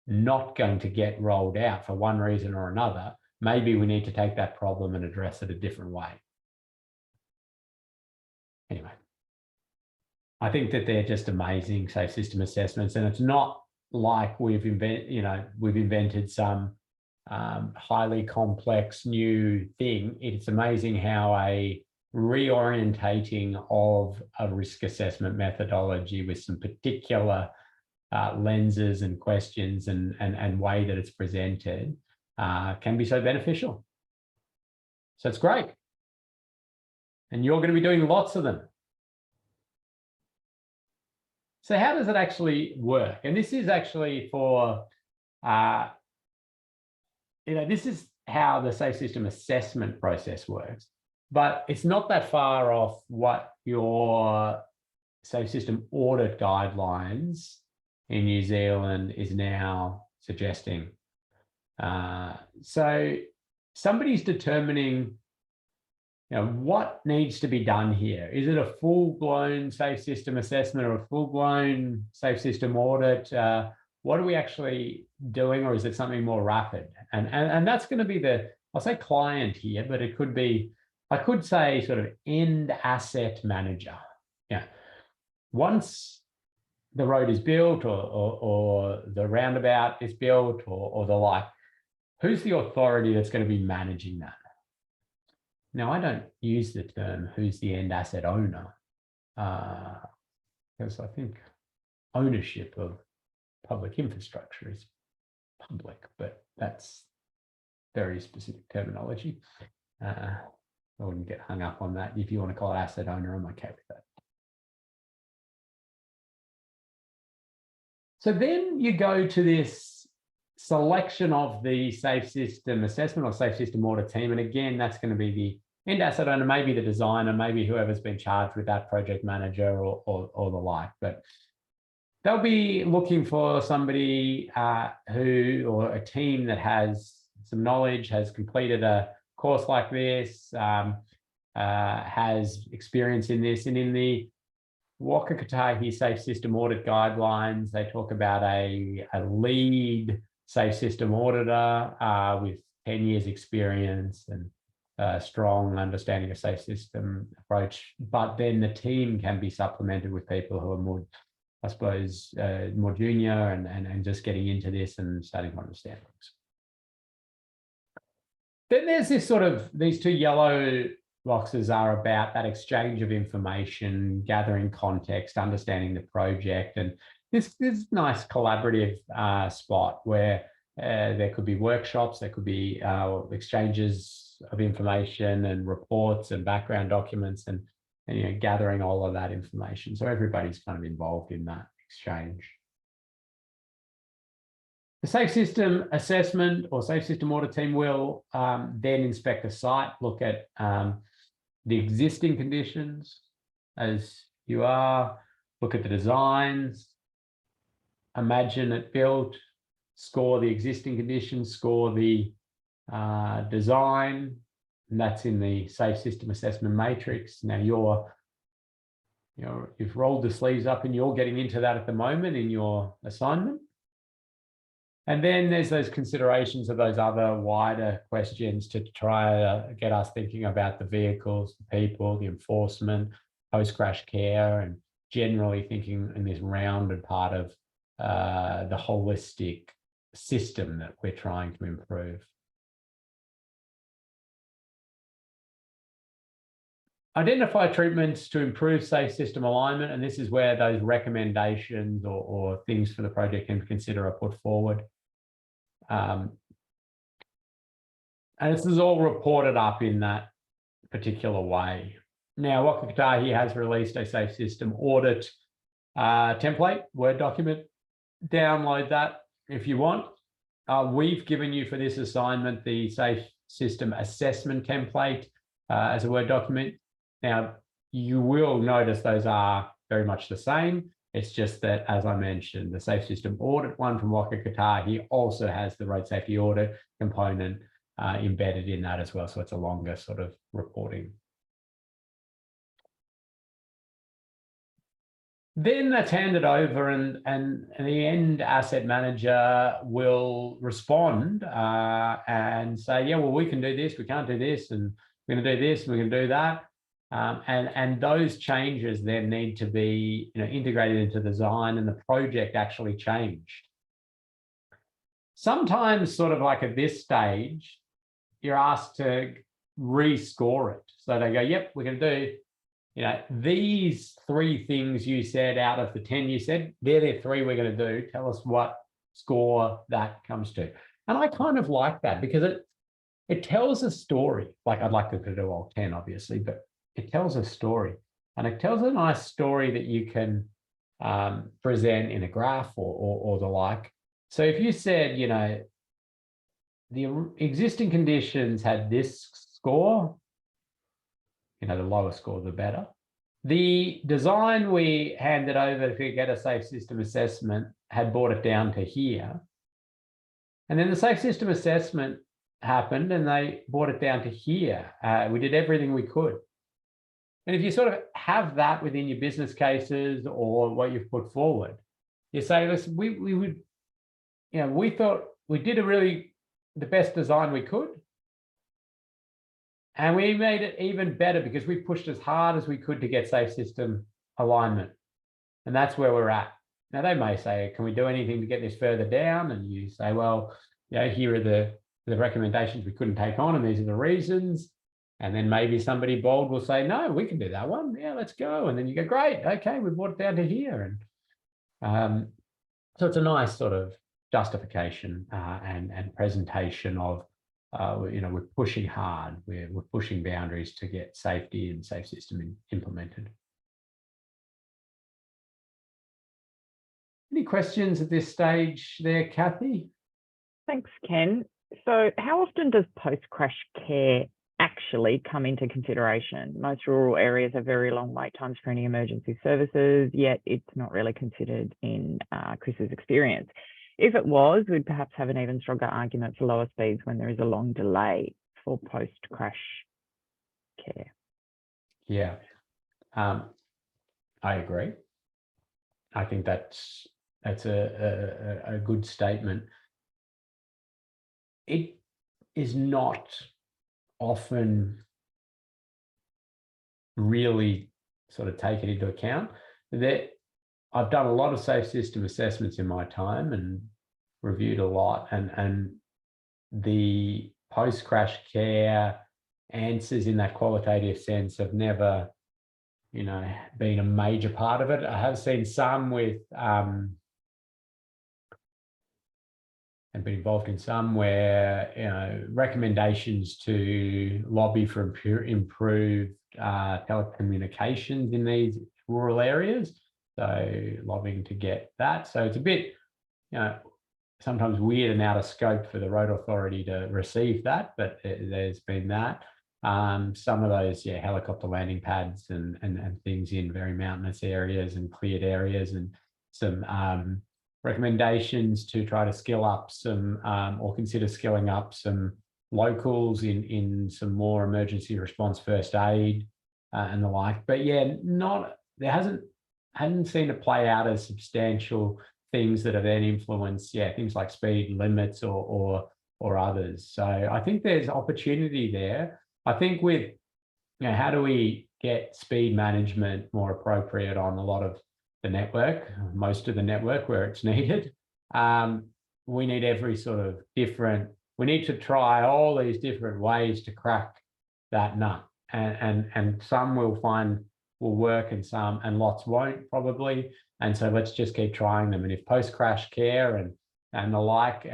not going to get rolled out for one reason or another. Maybe we need to take that problem and address it a different way. Anyway, I think that they're just amazing safe system assessments, and it's not like we've invented some highly complex new thing. It's amazing how a reorientating of a risk assessment methodology with some particular lenses and questions and way that it's presented can be so beneficial. So it's great. And you're going to be doing lots of them. So how does it actually work? And this is actually for, this is how the Safe System assessment process works, but it's not that far off what your Safe System audit guidelines in New Zealand is now suggesting. So somebody's determining, what needs to be done here. Is it a full-blown Safe System assessment or a full-blown Safe System audit? What are we actually doing, or is it something more rapid? And that's going to be I'll say client here, but it could be, I could say sort of end asset manager. Yeah. Once the road is built or the roundabout is built or the like, who's the authority that's going to be managing that? Now, I don't use the term who's the end asset owner, because I think ownership of public infrastructure is public, but that's very specific terminology. I wouldn't get hung up on that. If you want to call it asset owner, I'm okay with that. So then you go to this selection of the Safe System assessment or Safe System audit team. And again, that's going to be the end asset owner, maybe the designer, maybe whoever's been charged with that, project manager or the like. But they'll be looking for somebody or a team that has some knowledge, has completed a course like this, has experience in this. And in the Waka Kotahi Safe System Audit Guidelines, they talk about a lead Safe System auditor with 10 years experience and strong understanding of Safe System approach. But then the team can be supplemented with people who are more, I suppose, more junior and just getting into this and starting to understand things. Then there's this these two yellow boxes are about that exchange of information, gathering context, understanding the project. And this nice collaborative spot where there could be workshops, there could be exchanges of information and reports and background documents and gathering all of that information. So everybody's kind of involved in that exchange. The Safe System assessment or Safe System audit team will then inspect the site, look at the existing conditions as you are, look at the designs, imagine it built, score the existing conditions, score the design, and that's in the Safe System assessment matrix. Now you've rolled the sleeves up and you're getting into that at the moment in your assignment. And then there's those considerations of those other wider questions to try to get us thinking about the vehicles, the people, the enforcement, post-crash care, and generally thinking in this rounded part of the holistic system that we're trying to improve. Identify treatments to improve Safe System alignment, and this is where those recommendations or things for the project can consider are put forward. And this is all reported up in that particular way. Now, Waka Kotahi has released a Safe System audit template, Word document. Download that if you want. We've given you for this assignment the Safe System assessment template as a Word document. Now, you will notice those are very much the same. It's just that, as I mentioned, the Safe System audit one from Waka Kotahi also has the road safety audit component embedded in that as well. So it's a longer sort of reporting. Then that's handed over and the end asset manager will respond and say, yeah, well, we can do this, we can't do this, and we're going to do this, and we're going to do that. And those changes then need to be integrated into design, and the project actually changed. Sometimes sort of like at this stage, you're asked to rescore it. So they go, yep, we're going to do, you know, these 3 things you said out of the 10 you said, they're the 3 we're going to do. Tell us what score that comes to. And I kind of like that because it tells a story. Like, I'd like to do all 10, obviously, but it tells a story. And it tells a nice story that you can present in a graph or the like. So if you said, you know, the existing conditions had this score, you know, the lower score, the better. The design we handed over to get a safe system assessment had brought it down to here. And then the safe system assessment happened and they brought it down to here. We did everything we could. And if you sort of have that within your business cases or what you've put forward, you say, listen, we would, you know, we thought we did the best design we could. And we made it even better because we pushed as hard as we could to get safe system alignment. And that's where we're at. Now, they may say, can we do anything to get this further down? And you say, well, you know, here are the recommendations we couldn't take on, and these are the reasons. And then maybe somebody bold will say, no, we can do that one. Yeah, let's go. And then you go, great. Okay, we brought it down to here. And so it's a nice sort of justification and presentation of, you know, we're pushing hard. We're pushing boundaries to get safety and safe system implemented. Any questions at this stage there, Kathy? Thanks, Ken. So how often does post-crash care actually come into consideration? Most rural areas have very long wait times for any emergency services, yet it's not really considered in Chris's experience. If it was, we'd perhaps have an even stronger argument for lower speeds when there is a long delay for post-crash care. Yeah, I agree. I think that's a good statement. It is not often really sort of taken into account. That I've done a lot of safe system assessments in my time and reviewed a lot, and the post-crash care answers in that qualitative sense have never, you know, been a major part of it. I have seen some with and been involved in some where, you know, recommendations to lobby for improved telecommunications in these rural areas. So lobbying to get that. So it's a bit, you know, sometimes weird and out of scope for the road authority to receive that, but there's been that. Some of those, yeah, helicopter landing pads and things in very mountainous areas and cleared areas, and some recommendations to try to skill up some or consider skilling up some locals in some more emergency response first aid and the like. But yeah, there hadn't seen it play out as substantial things that have then influenced, yeah, things like speed limits or others. So I think there's opportunity there. I think with, you know, how do we get speed management more appropriate on a lot of the network, most of the network where it's needed. We need every sort of we need to try all these different ways to crack that nut, and some we'll find will work and lots won't probably. And so let's just keep trying them. And if post-crash care and the like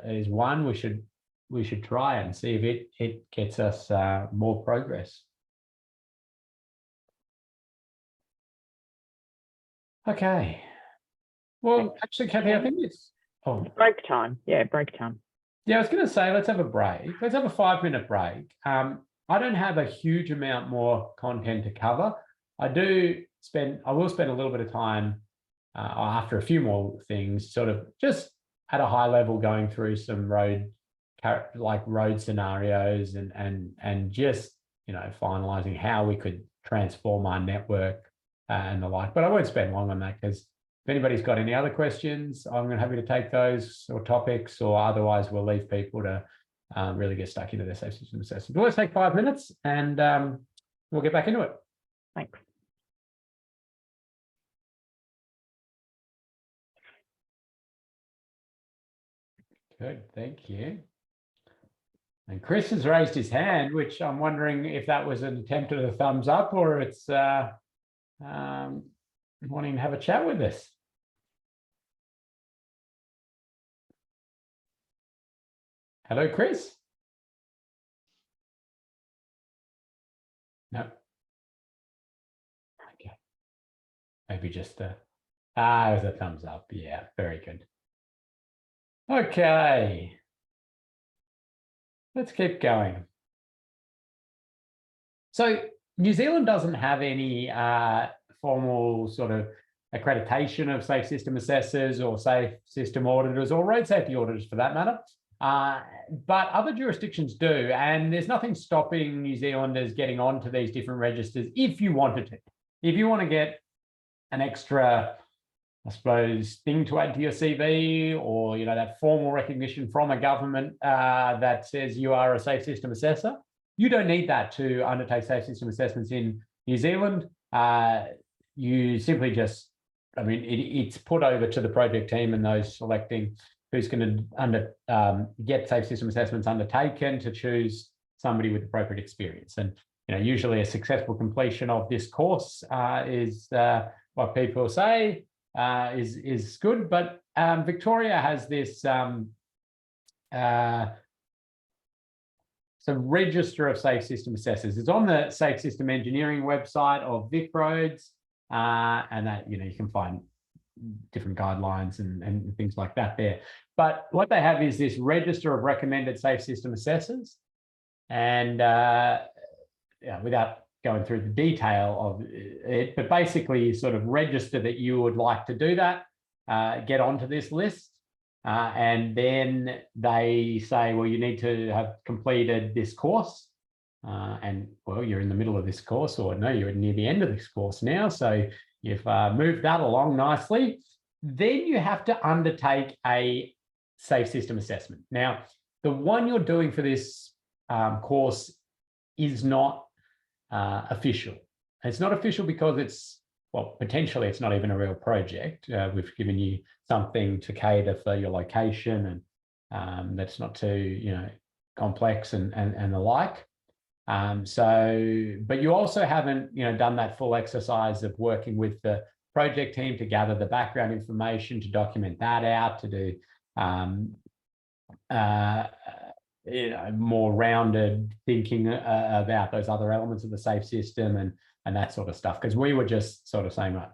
is one, we should try it and see if it gets us more progress. Okay. Well, actually, Kathy, I think it's break time. Yeah, break time. Yeah, I was going to say, let's have a break. Let's have a 5-minute break. I don't have a huge amount more content to cover. I will spend a little bit of time after a few more things, sort of just at a high level, going through some road scenarios and just, you know, finalizing how we could transform our network and the like. But I won't spend long on that, because if anybody's got any other questions, I'm happy to take those or topics, or otherwise we'll leave people to really get stuck into their safe system assessment. But let's take 5 minutes and we'll get back into it. Thanks. Good, thank you. And Chris has raised his hand, which I'm wondering if that was an attempt at a thumbs up or it's wanting to have a chat with us. Hello, Chris. No. Okay. Maybe just it was a thumbs up. Yeah, very good. Okay. Let's keep going. So New Zealand doesn't have any formal sort of accreditation of safe system assessors or safe system auditors or road safety auditors for that matter. But other jurisdictions do, and there's nothing stopping New Zealanders getting onto these different registers if you wanted to. If you want to get an extra, I suppose, thing to add to your CV, or that formal recognition from a government that says you are a safe system assessor, you don't need that to undertake safe system assessments in New Zealand. You simply just, it's put over to the project team and those selecting who's going to get safe system assessments undertaken to choose somebody with appropriate experience. And usually a successful completion of this course is what people say is good. But Victoria has this so register of safe system assessors. It's on the Safe System Engineering website of VicRoads, and that you can find different guidelines and things like that there. But what they have is this register of recommended safe system assessors, and without going through the detail of it, but basically you sort of register that you would like to do that, get onto this list. And then they say, well, you need to have completed this course. And well, you're in the middle of this course, or no, you're near the end of this course now. So you've moved that along nicely. Then you have to undertake a safe system assessment. Now, the one you're doing for this course is not official. It's not official because potentially it's not even a real project. We've given you something to cater for your location and that's not too, complex and the like. But you also haven't, done that full exercise of working with the project team to gather the background information, to document that out, to do, more rounded thinking about those other elements of the safe system and that sort of stuff. Because we were just sort of saying, right,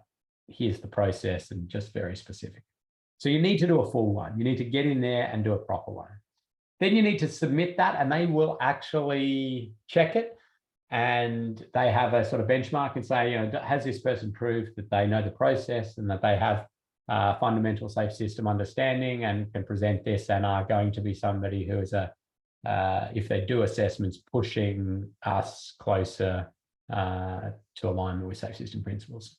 here's the process and just very specific. So you need to do a full one. You need to get in there and do a proper one. Then you need to submit that and they will actually check it. And they have a sort of benchmark and say, has this person proved that they know the process and that they have fundamental safe system understanding and can present this and are going to be somebody who is if they do assessments, pushing us closer to alignment with safe system principles.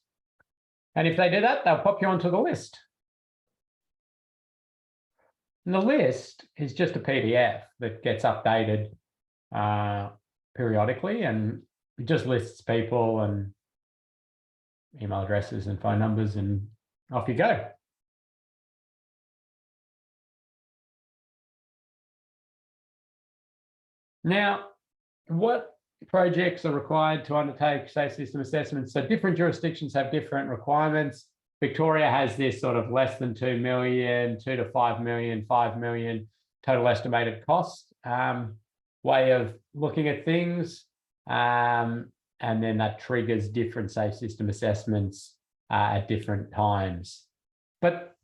And if they do that, they'll pop you onto the list. And the list is just a PDF that gets updated periodically, and it just lists people and email addresses and phone numbers, and off you go. Now, what projects are required to undertake safe system assessments? So different jurisdictions have different requirements. Victoria has this sort of less than 2 million, 2 to 5 million, 5 million total estimated cost way of looking at things. And then that triggers different safe system assessments at different times. But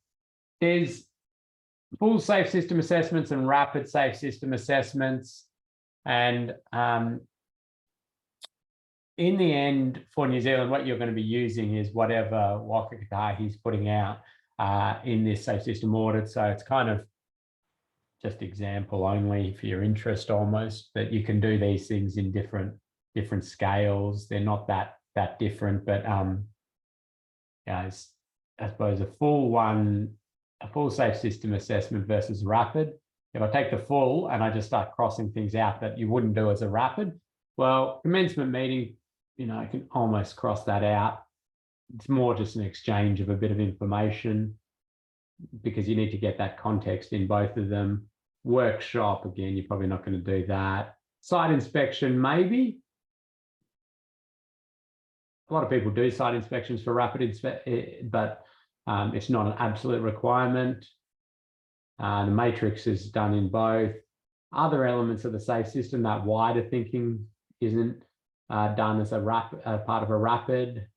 there's full safe system assessments and rapid safe system assessments. And in the end, for New Zealand, what you're going to be using is whatever Waka Kotahi's putting out in this safe system audit. So it's kind of just example only for your interest almost, that you can do these things in different scales. They're not that different, but I suppose a full safe system assessment versus rapid. If I take the full and I just start crossing things out that you wouldn't do as a rapid, well, commencement meeting, I can almost cross that out. It's more just an exchange of a bit of information because you need to get that context in both of them. Workshop, again, you're probably not going to do that. Site inspection, maybe. A lot of people do site inspections for rapid inspection, but it's not an absolute requirement. The matrix is done in both. Other elements of the safe system, that wider thinking isn't done as a part of a rapid.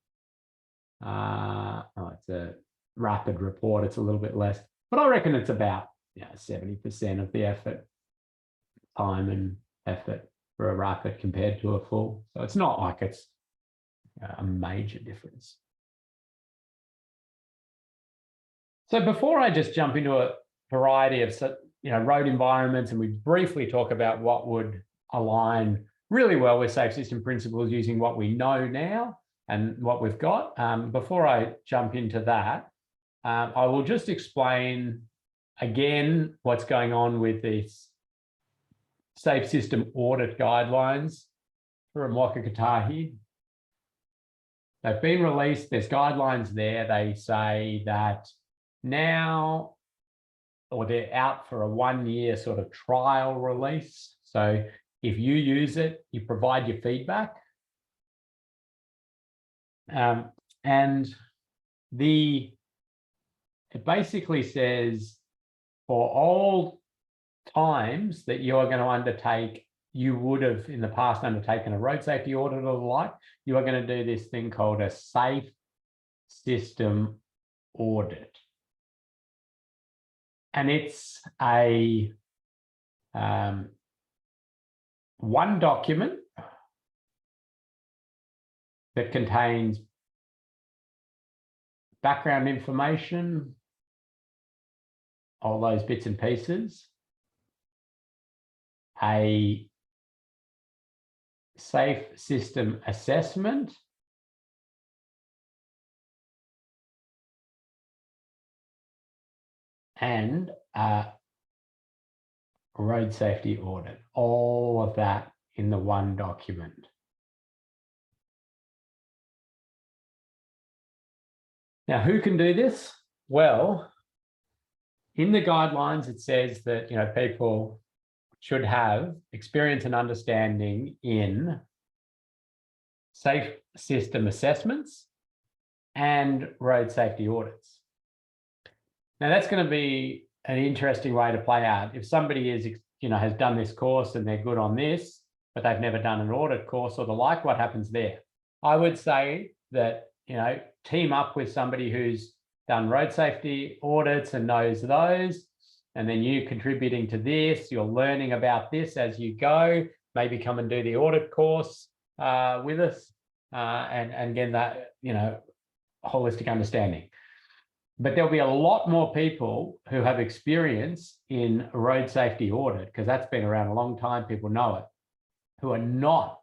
It's a rapid report. It's a little bit less, but I reckon it's about 70% of the effort, time and effort for a rapid compared to a full. So it's not like it's a major difference. So before I just jump into a variety of road environments, and we briefly talk about what would align really well with safe system principles using what we know now and what we've got. Before I jump into that, I will just explain again what's going on with these safe system audit guidelines for Waka Kotahi. They've been released. There's guidelines there. They say that now, or they're out for a 1-year sort of trial release. So if you use it, you provide your feedback. And it basically says for all times that you are going to undertake, you would have in the past undertaken a road safety audit or the like, you are going to do this thing called a safe system audit. And it's a one document that contains background information, all those bits and pieces, a safe system assessment, and a road safety audit, all of that in the one document. Now, who can do this? Well, in the guidelines, it says that people should have experience and understanding in safe system assessments and road safety audits. Now, that's going to be an interesting way to play out. If somebody is, has done this course and they're good on this, but they've never done an audit course or the like, what happens there? I would say that, team up with somebody who's done road safety audits and knows those, and then you contributing to this, you're learning about this as you go, maybe come and do the audit course with us and get that, holistic understanding. But there'll be a lot more people who have experience in a road safety audit, because that's been around a long time, people know it, who are not,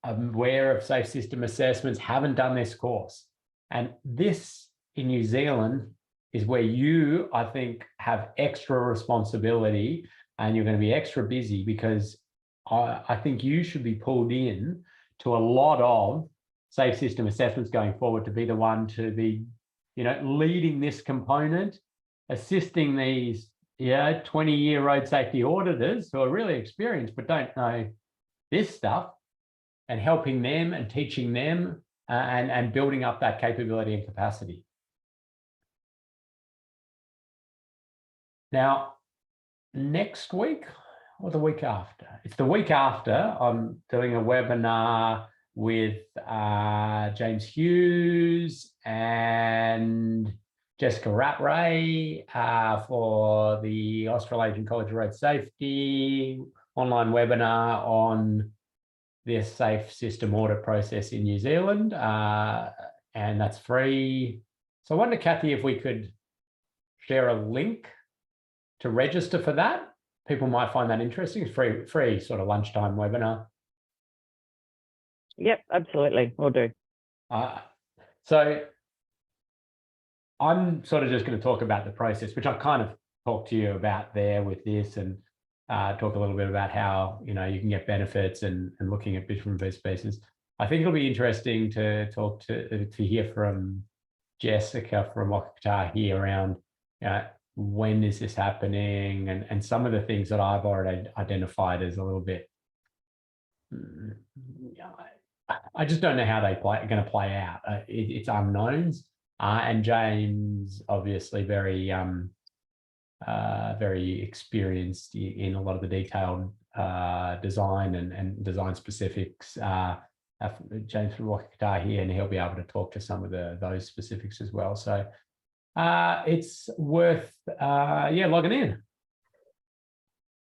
aware of safe system assessments, haven't done this course. And this in New Zealand is where you, I think, have extra responsibility and you're going to be extra busy, because I think you should be pulled in to a lot of safe system assessments going forward, to be the one to be, leading this component, assisting these, 20-year road safety auditors who are really experienced but don't know this stuff, and helping them and teaching them and building up that capability and capacity. Now, next week or the week after? It's the week after. I'm doing a webinar with James Hughes and Jessica Rattray for the Australasian College of Road Safety online webinar on the safe system audit process in New Zealand, and that's free. So I wonder, Kathy, if we could share a link to register for that. People might find that interesting. It's free sort of lunchtime webinar. Yep, absolutely. We'll do. So I'm sort of just going to talk about the process, which I've kind of talked to you about there with this, and talk a little bit about how, you can get benefits and looking at different best pieces. I think it'll be interesting to talk to hear from Jessica from Waka Kotahi around when is this happening, and some of the things that I've already identified as a little bit, I just don't know how they are going to play out. It's unknowns, and James obviously very very experienced in a lot of the detailed design and design specifics. James from Rocket Guitar here, and he'll be able to talk to some of those specifics as well. So it's worth logging in.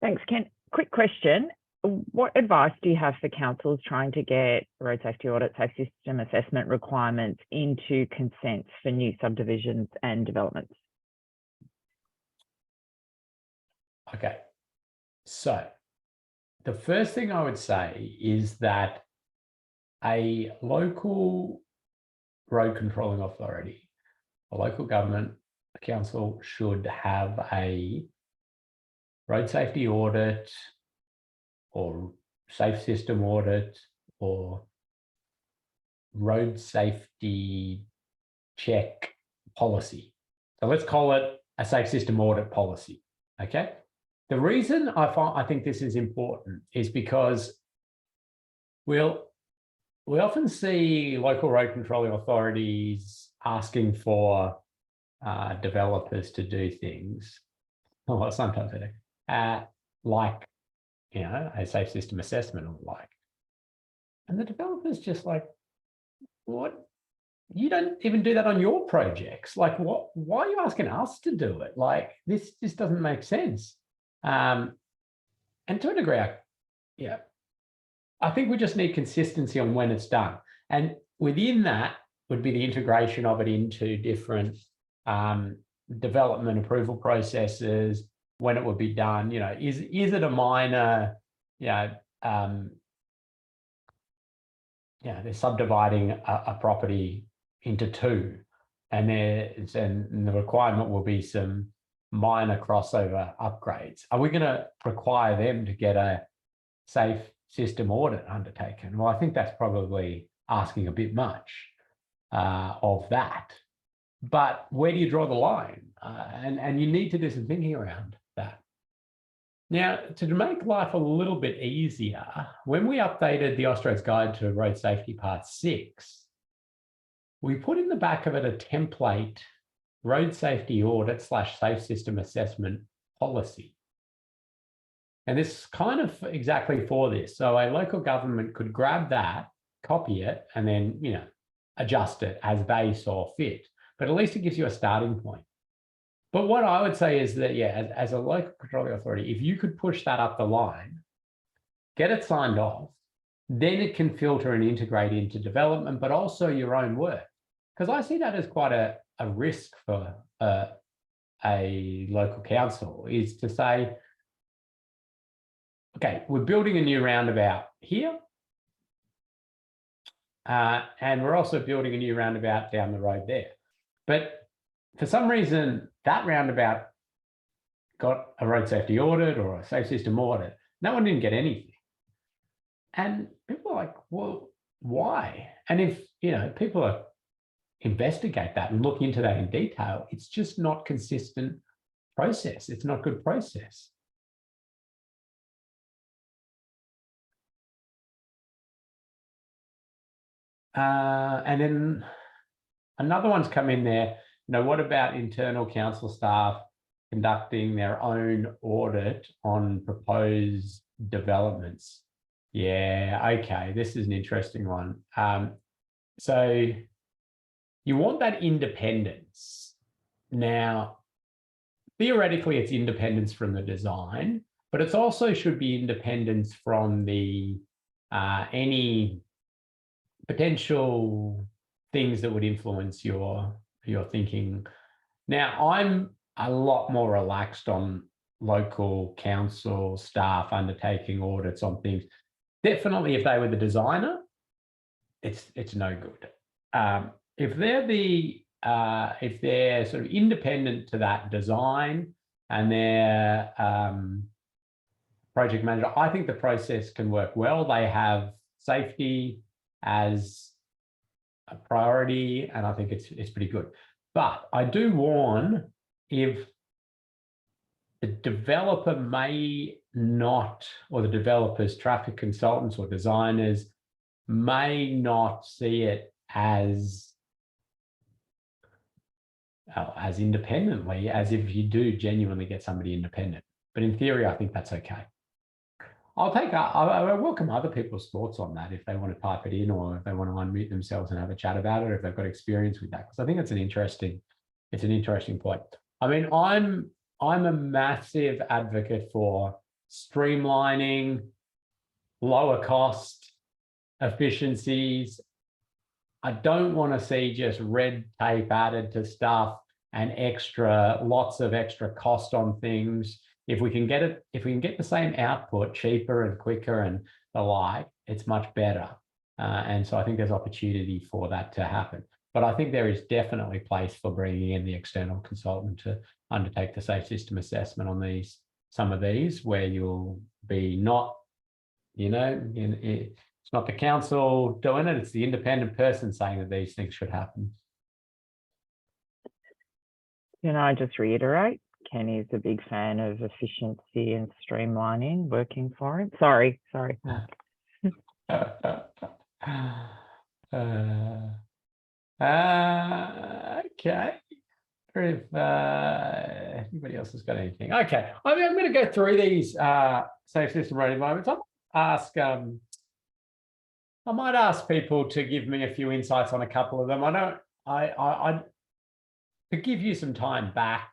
Thanks, Ken. Quick question. What advice do you have for councils trying to get road safety audit, safe system assessment requirements into consents for new subdivisions and developments? Okay, so the first thing I would say is that a local road controlling authority, a local government, a council should have a road safety audit or safe system audit or road safety check policy. So let's call it a safe system audit policy, okay? The reason I think this is important is because we often see local road controlling authorities asking for developers to do things, well, sometimes they do, like, you know, a safe system assessment or like. And the developer's just like, what? You don't even do that on your projects. Like, what? Why are you asking us to do it? Like, this just doesn't make sense. And to a degree, I think we just need consistency on when it's done. And within that would be the integration of it into different development approval processes, when it would be done. You know, is it a minor, they're subdividing a property into two, and the requirement will be some minor crossover upgrades. Are we going to require them to get a safe system audit undertaken? Well, I think that's probably asking a bit much of that. But where do you draw the line? And you need to do some thinking around that. Now, to make life a little bit easier, when we updated the Austra's Guide to Road Safety Part 6, we put in the back of it a template road safety audit / safe system assessment policy. And this is kind of exactly for this. So a local government could grab that, copy it, and then, you know, adjust it as they saw fit. But at least it gives you a starting point. But what I would say is that, as a local controlling authority, if you could push that up the line, get it signed off, then it can filter and integrate into development, but also your own work. Because I see that as quite a risk for a local council, is to say, okay, we're building a new roundabout here, and we're also building a new roundabout down the road there. But for some reason, that roundabout got a road safety audit or a safe system audit. No one didn't get anything. And people are like, well, why? And if, you know, people investigate that and look into that in detail, it's just not consistent process. It's not good process. And then another one's come in there. You know, what about internal council staff conducting their own audit on proposed developments? Yeah, okay, this is an interesting one. So you want that independence. Now, theoretically, it's independence from the design, but it also should be independence from the any potential things that would influence your thinking. Now, I'm a lot more relaxed on local council staff undertaking audits on things. Definitely, if they were the designer, it's no good. If they're sort of independent to that design and they're project manager, I think the process can work well. They have safety as a priority, and I think it's pretty good. But I do warn, if the developer may not, or the developers, traffic consultants or designers may not see it as independently as if you do genuinely get somebody independent. But in theory, I think that's okay. I welcome other people's thoughts on that if they want to type it in, or if they want to unmute themselves and have a chat about it, if they've got experience with that, because I think it's an interesting point. I mean, I'm a massive advocate for streamlining, lower cost, efficiencies. I don't want to see just red tape added to stuff and lots of extra cost on things. If we can get the same output cheaper and quicker and the like, it's much better. And so I think there's opportunity for that to happen. But I think there is definitely place for bringing in the external consultant to undertake the safe system assessment on some of these, where you'll be not, it's not the council doing it, it's the independent person saying that these things should happen. Can I just reiterate? Kenny's a big fan of efficiency and streamlining, working for him. Sorry. Okay. If anybody else has got anything. Okay. I'm going to go through these safe system road environments. I might ask people to give me a few insights on a couple of them. To give you some time back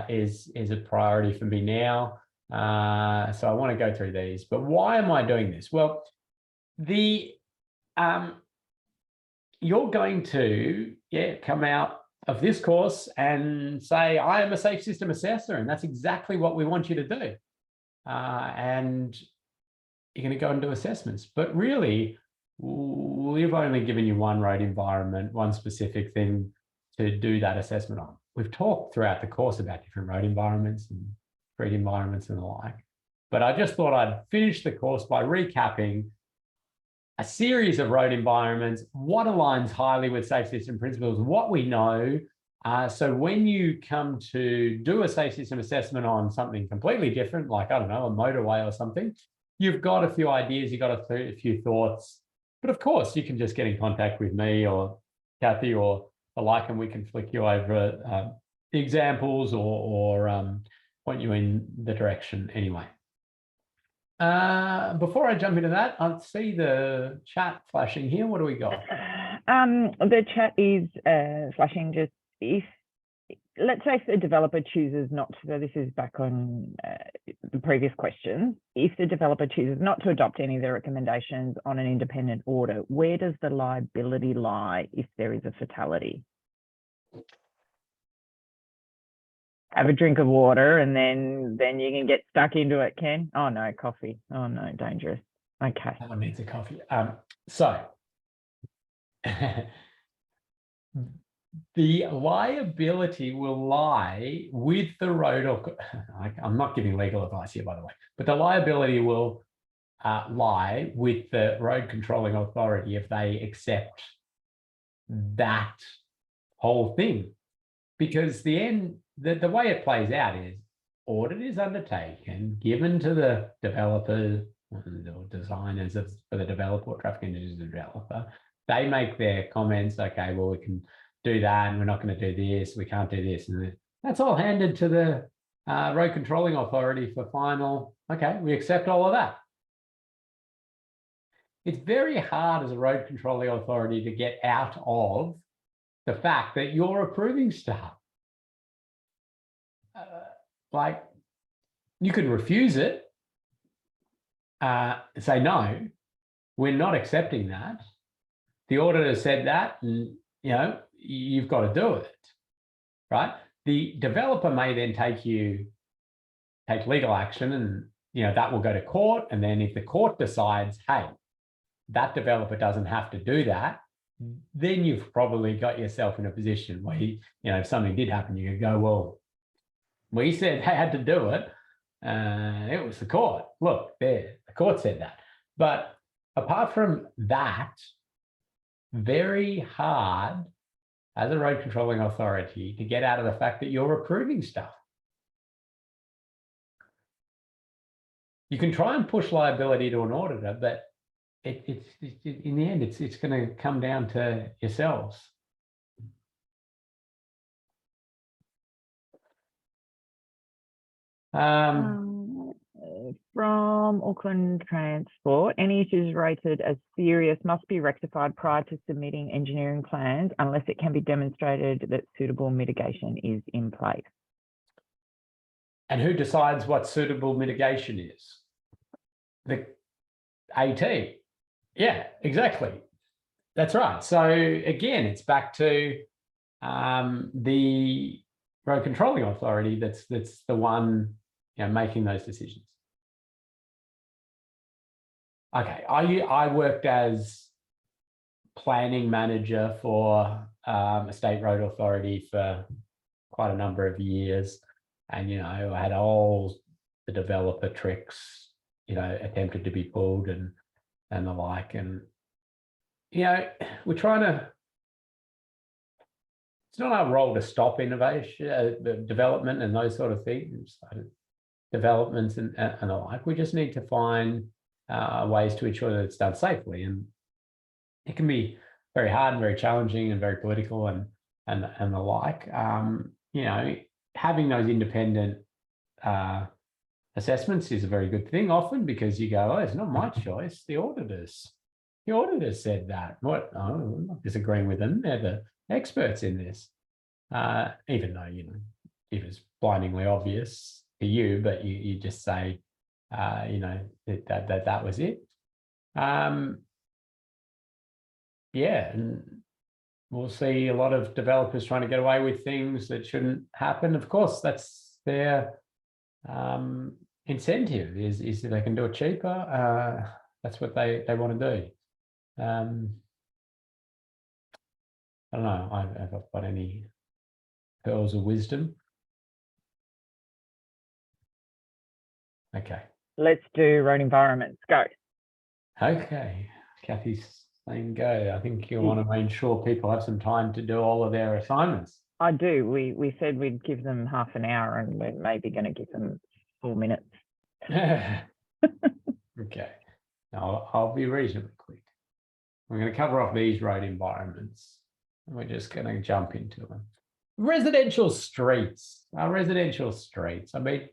is a priority for me now. So I want to go through these. But why am I doing this? Well, you're going to come out of this course and say, I am a safe system assessor, and that's exactly what we want you to do. And you're going to go and do assessments. But really, we've only given you one road environment, one specific thing to do that assessment on. We've talked throughout the course about different road environments and street environments and the like. But I just thought I'd finish the course by recapping a series of road environments, what aligns highly with safe system principles, what we know. So when you come to do a safe system assessment on something completely different, like, I don't know, a motorway or something, you've got a few ideas, you've got a few thoughts. But of course, you can just get in contact with me or Kathy or the like, and we can flick you over examples or point you in the direction anyway. Before I jump into that, I see the chat flashing here. What do we got? The chat is flashing just let's say if the developer chooses not to, so this is back on the previous question, if the developer chooses not to adopt any of their recommendations on an independent audit, where does the liability lie if there is a fatality? Have a drink of water and then you can get stuck into it, Ken. Oh no, coffee. Oh no, dangerous. Okay. No one needs a coffee. So the liability will lie with the road, or I'm not giving legal advice here, by the way, but the liability will lie with the road controlling authority if they accept that whole thing. Because the way it plays out is audit is undertaken, given to the developer or designers for the developer or traffic engineers, the developer. They make their comments, okay, well, we can do that and we're not going to do this, we can't do this. And that's all handed to the road controlling authority for final, okay, we accept all of that. It's very hard as a road controlling authority to get out of the fact that you're approving stuff. Like, you can refuse it, say, no, we're not accepting that. The auditor said that, and you've got to do it, right? The developer may then take legal action, and that will go to court. And then if the court decides, hey, that developer doesn't have to do that, then you've probably got yourself in a position where, if something did happen, you could go, well, we said they had to do it. It was the court. Look, there, the court said that. But apart from that, very hard as a road controlling authority to get out of the fact that you're approving stuff. you can try and push liability to an auditor, but it's in the end, it's going to come down to yourselves. From Auckland Transport, any issues rated as serious must be rectified prior to submitting engineering plans unless it can be demonstrated that suitable mitigation is in place. And who decides what suitable mitigation is? The AT. Yeah, exactly. That's right. So again, it's back to the road controlling authority that's the one, you know, making those decisions. Okay, I worked as planning manager for a state road authority for quite a number of years, and you know, I had all the developer tricks, you know, attempted to be pulled and the like, and you know, we're trying to. It's not our role to stop innovation, development, and those sort of things, developments and the like. We just need to find ways to ensure that it's done safely, and it can be very hard and very challenging and very political and the like. You know, having those independent assessments is a very good thing often, because you go, oh, it's not my choice. The auditors said that. What? Oh, I'm not disagreeing with them. They're the experts in this. Even though, you know, if it's blindingly obvious to you, but you just say, you know, that was it. Yeah, and we'll see a lot of developers trying to get away with things that shouldn't happen. Of course, that's their incentive, is that they can do it cheaper. That's what they want to do. I don't know. I've got any pearls of wisdom. Okay. Let's do road environments. Go. Okay. Kathy's saying go. I think you want to make sure people have some time to do all of their assignments. I do. We said we'd give them half an hour, and we're maybe going to give them 4 minutes. Okay. Now I'll be reasonably quick. We're going to cover off these road environments, and we're just going to jump into them. Residential streets. Our residential streets. I mean, a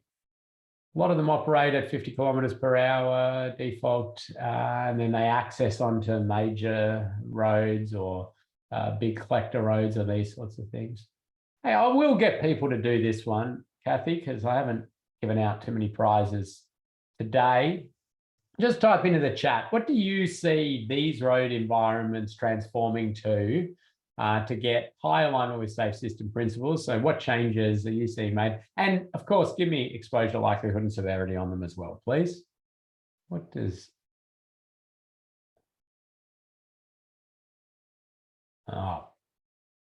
lot of them operate at 50 kilometers per hour default, and then they access onto major roads or big collector roads or these sorts of things. Hey, I will get people to do this one, Kathy, because I haven't given out too many prizes today. Just type into the chat, what do you see these road environments transforming to get high alignment with safe system principles? So what changes are you seeing made? And of course, give me exposure, likelihood, and severity on them as well, please. What does... Oh,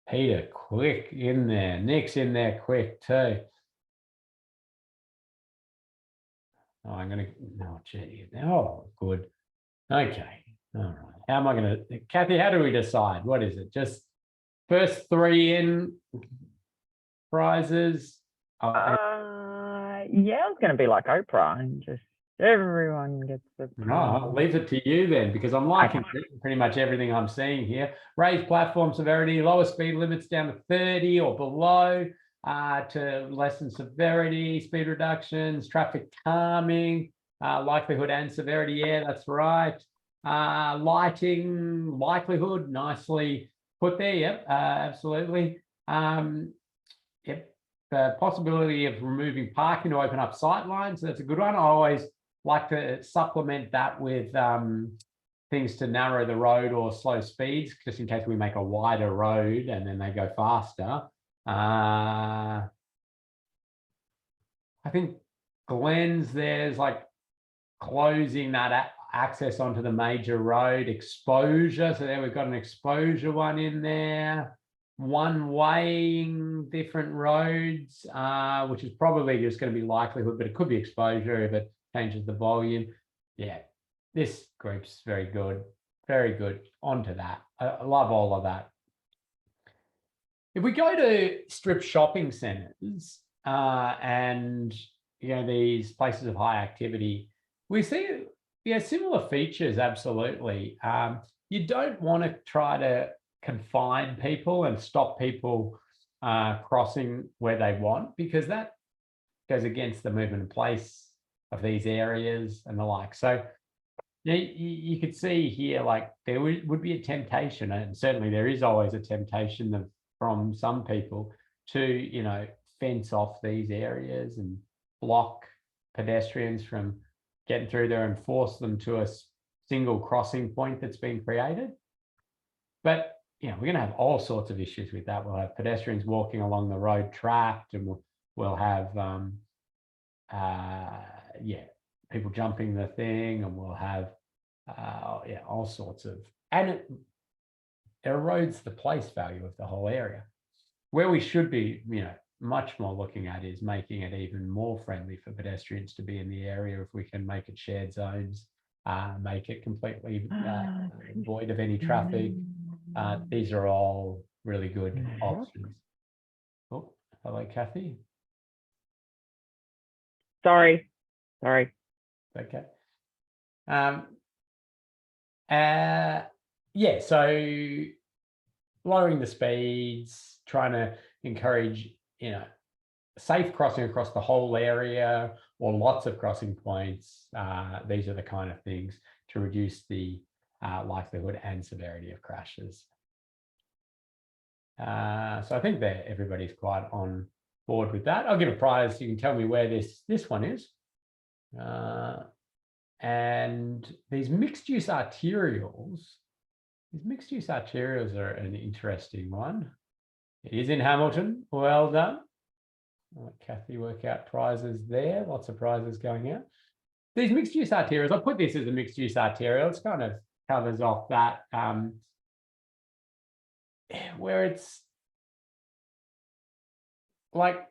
Peter, quick in there. Nick's in there quick too. Oh, I'm going to... Oh, gee. Oh, good. Okay. All right. How am I going to... Kathy, how do we decide? What is it? Just first 3 in prizes? Yeah, it's going to be like Oprah and just everyone gets the prize. No, I'll leave it to you then, because I'm liking pretty much everything I'm seeing here. Raised platform severity, lower speed limits down to 30 or below, to lessen severity, speed reductions, traffic calming, likelihood and severity. Yeah, that's right. Lighting, likelihood, nicely put there. Yep, absolutely. Yep. The possibility of removing parking to open up sight lines. That's a good one. I always like to supplement that with things to narrow the road or slow speeds, just in case we make a wider road and then they go faster. I think Glenn's, there's like closing that access onto the major road, exposure. So there we've got an exposure one in there. One-waying different roads, which is probably just going to be likelihood, but it could be exposure if it changes the volume. Yeah, this group's very good. Very good. On to that. I love all of that. If we go to strip shopping centres and, you know, these places of high activity, We see, yeah, similar features, absolutely. You don't want to try to confine people and stop people crossing where they want, because that goes against the movement in place of these areas and the like. So you could see here, like there would be a temptation, and certainly there is always a temptation from some people to, you know, fence off these areas and block pedestrians from getting through there and force them to a single crossing point that's been created. But, you know, we're going to have all sorts of issues with that. We'll have pedestrians walking along the road trapped, and we'll have, yeah, people jumping the thing, and we'll have, yeah, all sorts of, and it erodes the place value of the whole area. Where we should be, you know, much more looking at is making it even more friendly for pedestrians to be in the area. If we can make it shared zones, make it completely void of any traffic. These are all really good options. Oh, hello, Kathy. Sorry. Okay. Yeah, so lowering the speeds, trying to encourage, you know, safe crossing across the whole area or lots of crossing points. These are the kind of things to reduce the likelihood and severity of crashes. So I think that everybody's quite on board with that. I'll give a prize. You can tell me where this one is. And these mixed-use arterials, are an interesting one. It is in Hamilton. Well done. I'll let Kathy work out prizes there. Lots of prizes going out. These mixed-use arterials, I'll put this as a mixed-use arterial. It's kind of covers off that, where it's like,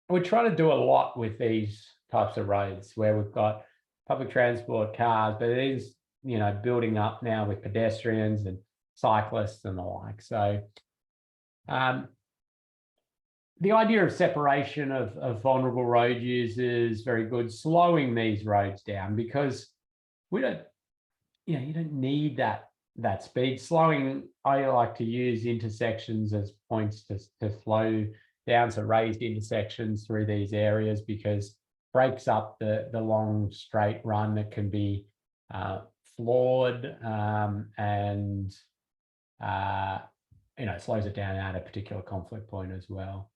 we try to do a lot with these types of roads where we've got public transport, cars, but it is, you know, building up now with pedestrians and cyclists and the like. So the idea of separation of vulnerable road users, very good. Slowing these roads down, because we don't, you know, you don't need that speed. Slowing, I like to use intersections as points to slow down, so raised intersections through these areas, because breaks up the long straight run that can be flawed, and you know, slows it down at a particular conflict point as well.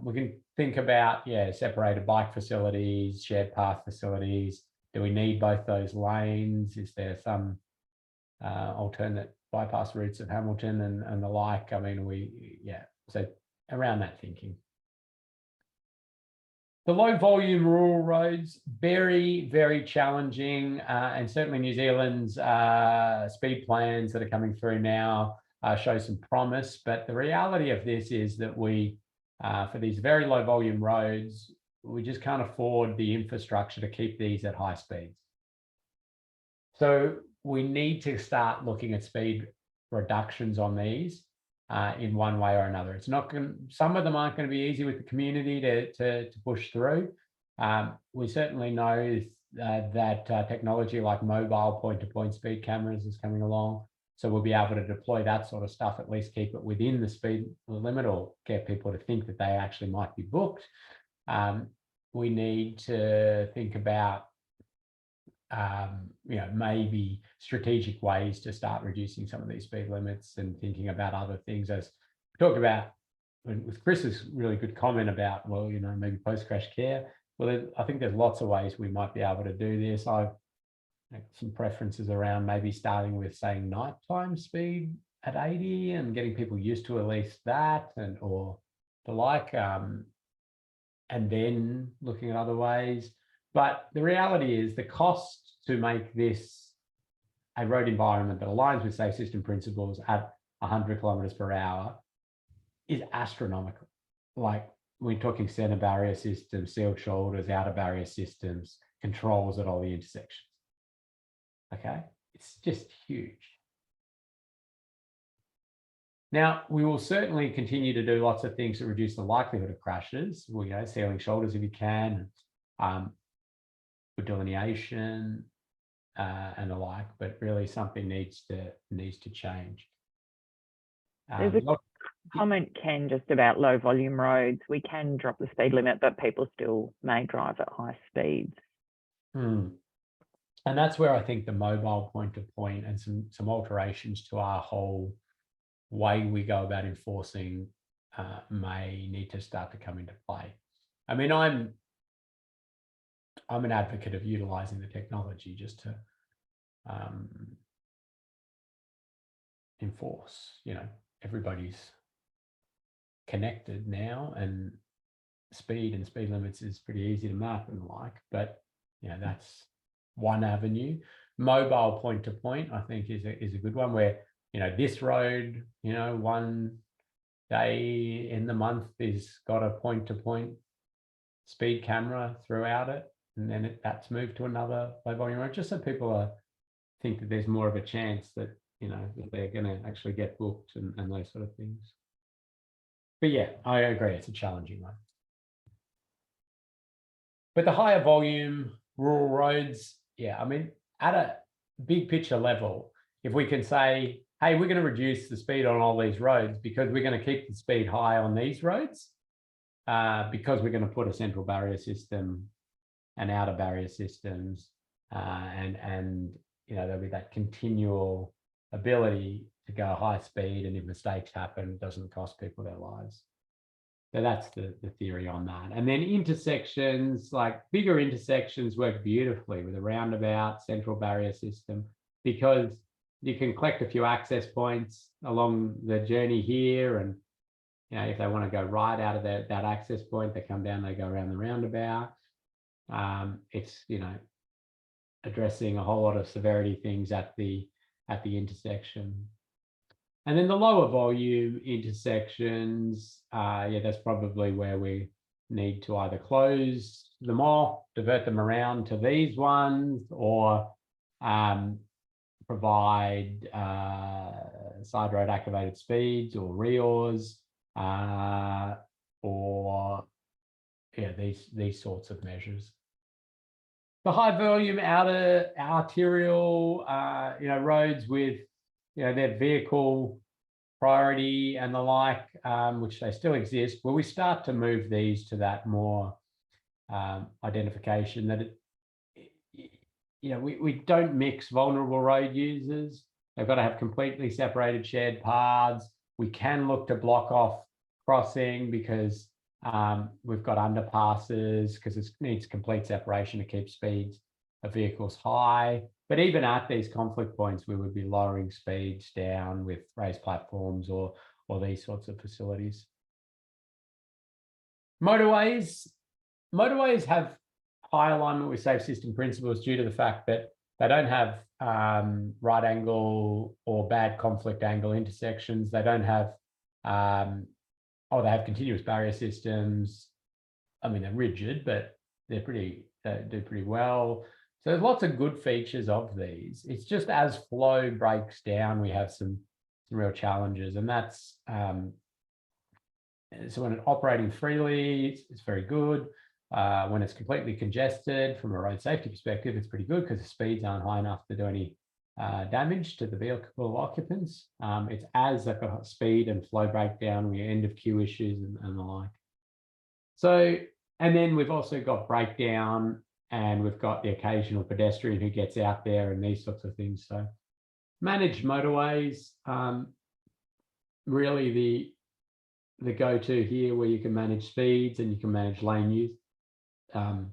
We can think about, yeah, separated bike facilities, shared path facilities. Do we need both those lanes? Is there some alternate bypass routes of Hamilton and the like? I mean, yeah, so around that thinking. The low volume rural roads, very, very challenging, and certainly New Zealand's speed plans that are coming through now show some promise. But the reality of this is that we, for these very low volume roads, we just can't afford the infrastructure to keep these at high speeds. So we need to start looking at speed reductions on these in one way or another. It's not going, some of them aren't going to be easy with the community to push through. We certainly know that technology like mobile point-to-point speed cameras is coming along. So we'll be able to deploy that sort of stuff, at least keep it within the speed limit, or get people to think that they actually might be booked. We need to think about, you know, maybe strategic ways to start reducing some of these speed limits, and thinking about other things, as we talked about with Chris's really good comment about, well, you know, maybe post-crash care. Well, I think there's lots of ways we might be able to do this. I've some preferences around maybe starting with saying nighttime speed at 80 and getting people used to at least that, and or the like, and then looking at other ways. But the reality is the cost to make this a road environment that aligns with safe system principles at 100 kilometers per hour is astronomical. Like, we're talking center barrier systems, sealed shoulders, outer barrier systems, controls at all the intersections. Okay, it's just huge. Now, we will certainly continue to do lots of things to reduce the likelihood of crashes. You know, sealing shoulders if you can. We delineation and the like, but really something needs to change. There's a comment, Ken, just about low volume roads. We can drop the speed limit, but people still may drive at high speeds. And that's where I think the mobile point-to-point and some alterations to our whole way we go about enforcing may need to start to come into play. I mean, I'm an advocate of utilizing the technology just to enforce. You know, everybody's connected now, and speed and speed limits is pretty easy to map and the like, but you know, that's one avenue. Mobile point-to-point, I think, is a good one, where, you know, this road, you know, one day in the month is got a point-to-point speed camera throughout it, and then that's moved to another low volume road, just so people think that there's more of a chance that, you know, that they're going to actually get booked and those sort of things. But yeah, I agree, it's a challenging one. But the higher volume rural roads, yeah, I mean, at a big picture level, if we can say, hey, we're going to reduce the speed on all these roads because we're going to keep the speed high on these roads, because we're going to put a central barrier system and outer barrier systems, and you know, there'll be that continual ability to go high speed, and if mistakes happen, it doesn't cost people their lives. So that's the theory on that. And then intersections, like bigger intersections, work beautifully with a roundabout central barrier system, because you can collect a few access points along the journey here, and you know, if they want to go right out of that access point, they come down, they go around the roundabout. It's, you know, addressing a whole lot of severity things at the intersection. And then the lower volume intersections, yeah, that's probably where we need to either close them off, divert them around to these ones, or provide side road activated speeds or REORs, or yeah, these sorts of measures. The high volume outer arterial, you know, roads with, you know, their vehicle priority and the like, which they still exist, where we start to move these to that more identification that you know, we don't mix vulnerable road users. They've got to have completely separated shared paths. We can look to block off crossing because we've got underpasses, because it needs complete separation to keep speeds of vehicles high. But even at these conflict points, we would be lowering speeds down with raised platforms or these sorts of facilities. Motorways have high alignment with safe system principles due to the fact that they don't have right angle or bad conflict angle intersections. They don't have, they have continuous barrier systems. I mean, they're rigid, but they do pretty well. So there's lots of good features of these. It's just as flow breaks down, we have some real challenges, and that's so when it's operating freely, it's very good. When it's completely congested, from a road safety perspective, it's pretty good because the speeds aren't high enough to do any damage to the vehicle occupants. It's as like a speed and flow breakdown, we end of queue issues and the like. So, and then we've also got breakdown, and we've got the occasional pedestrian who gets out there and these sorts of things. So managed motorways, really the go-to here, where you can manage speeds and you can manage lane use. And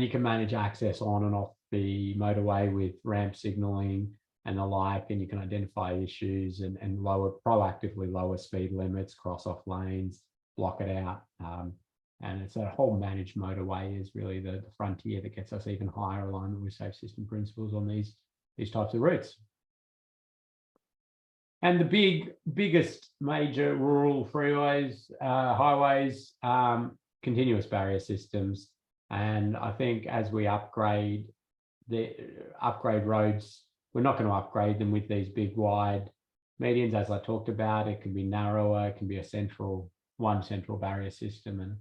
you can manage access on and off the motorway with ramp signaling and the like, and you can identify issues and proactively lower speed limits, cross off lanes, block it out. And it's a whole managed motorway is really the frontier that gets us even higher alignment with safe system principles on these types of routes. And the biggest major rural freeways, highways, continuous barrier systems. And I think as we upgrade roads, we're not going to upgrade them with these big wide medians, as I talked about. It can be narrower, it can be one central barrier system, and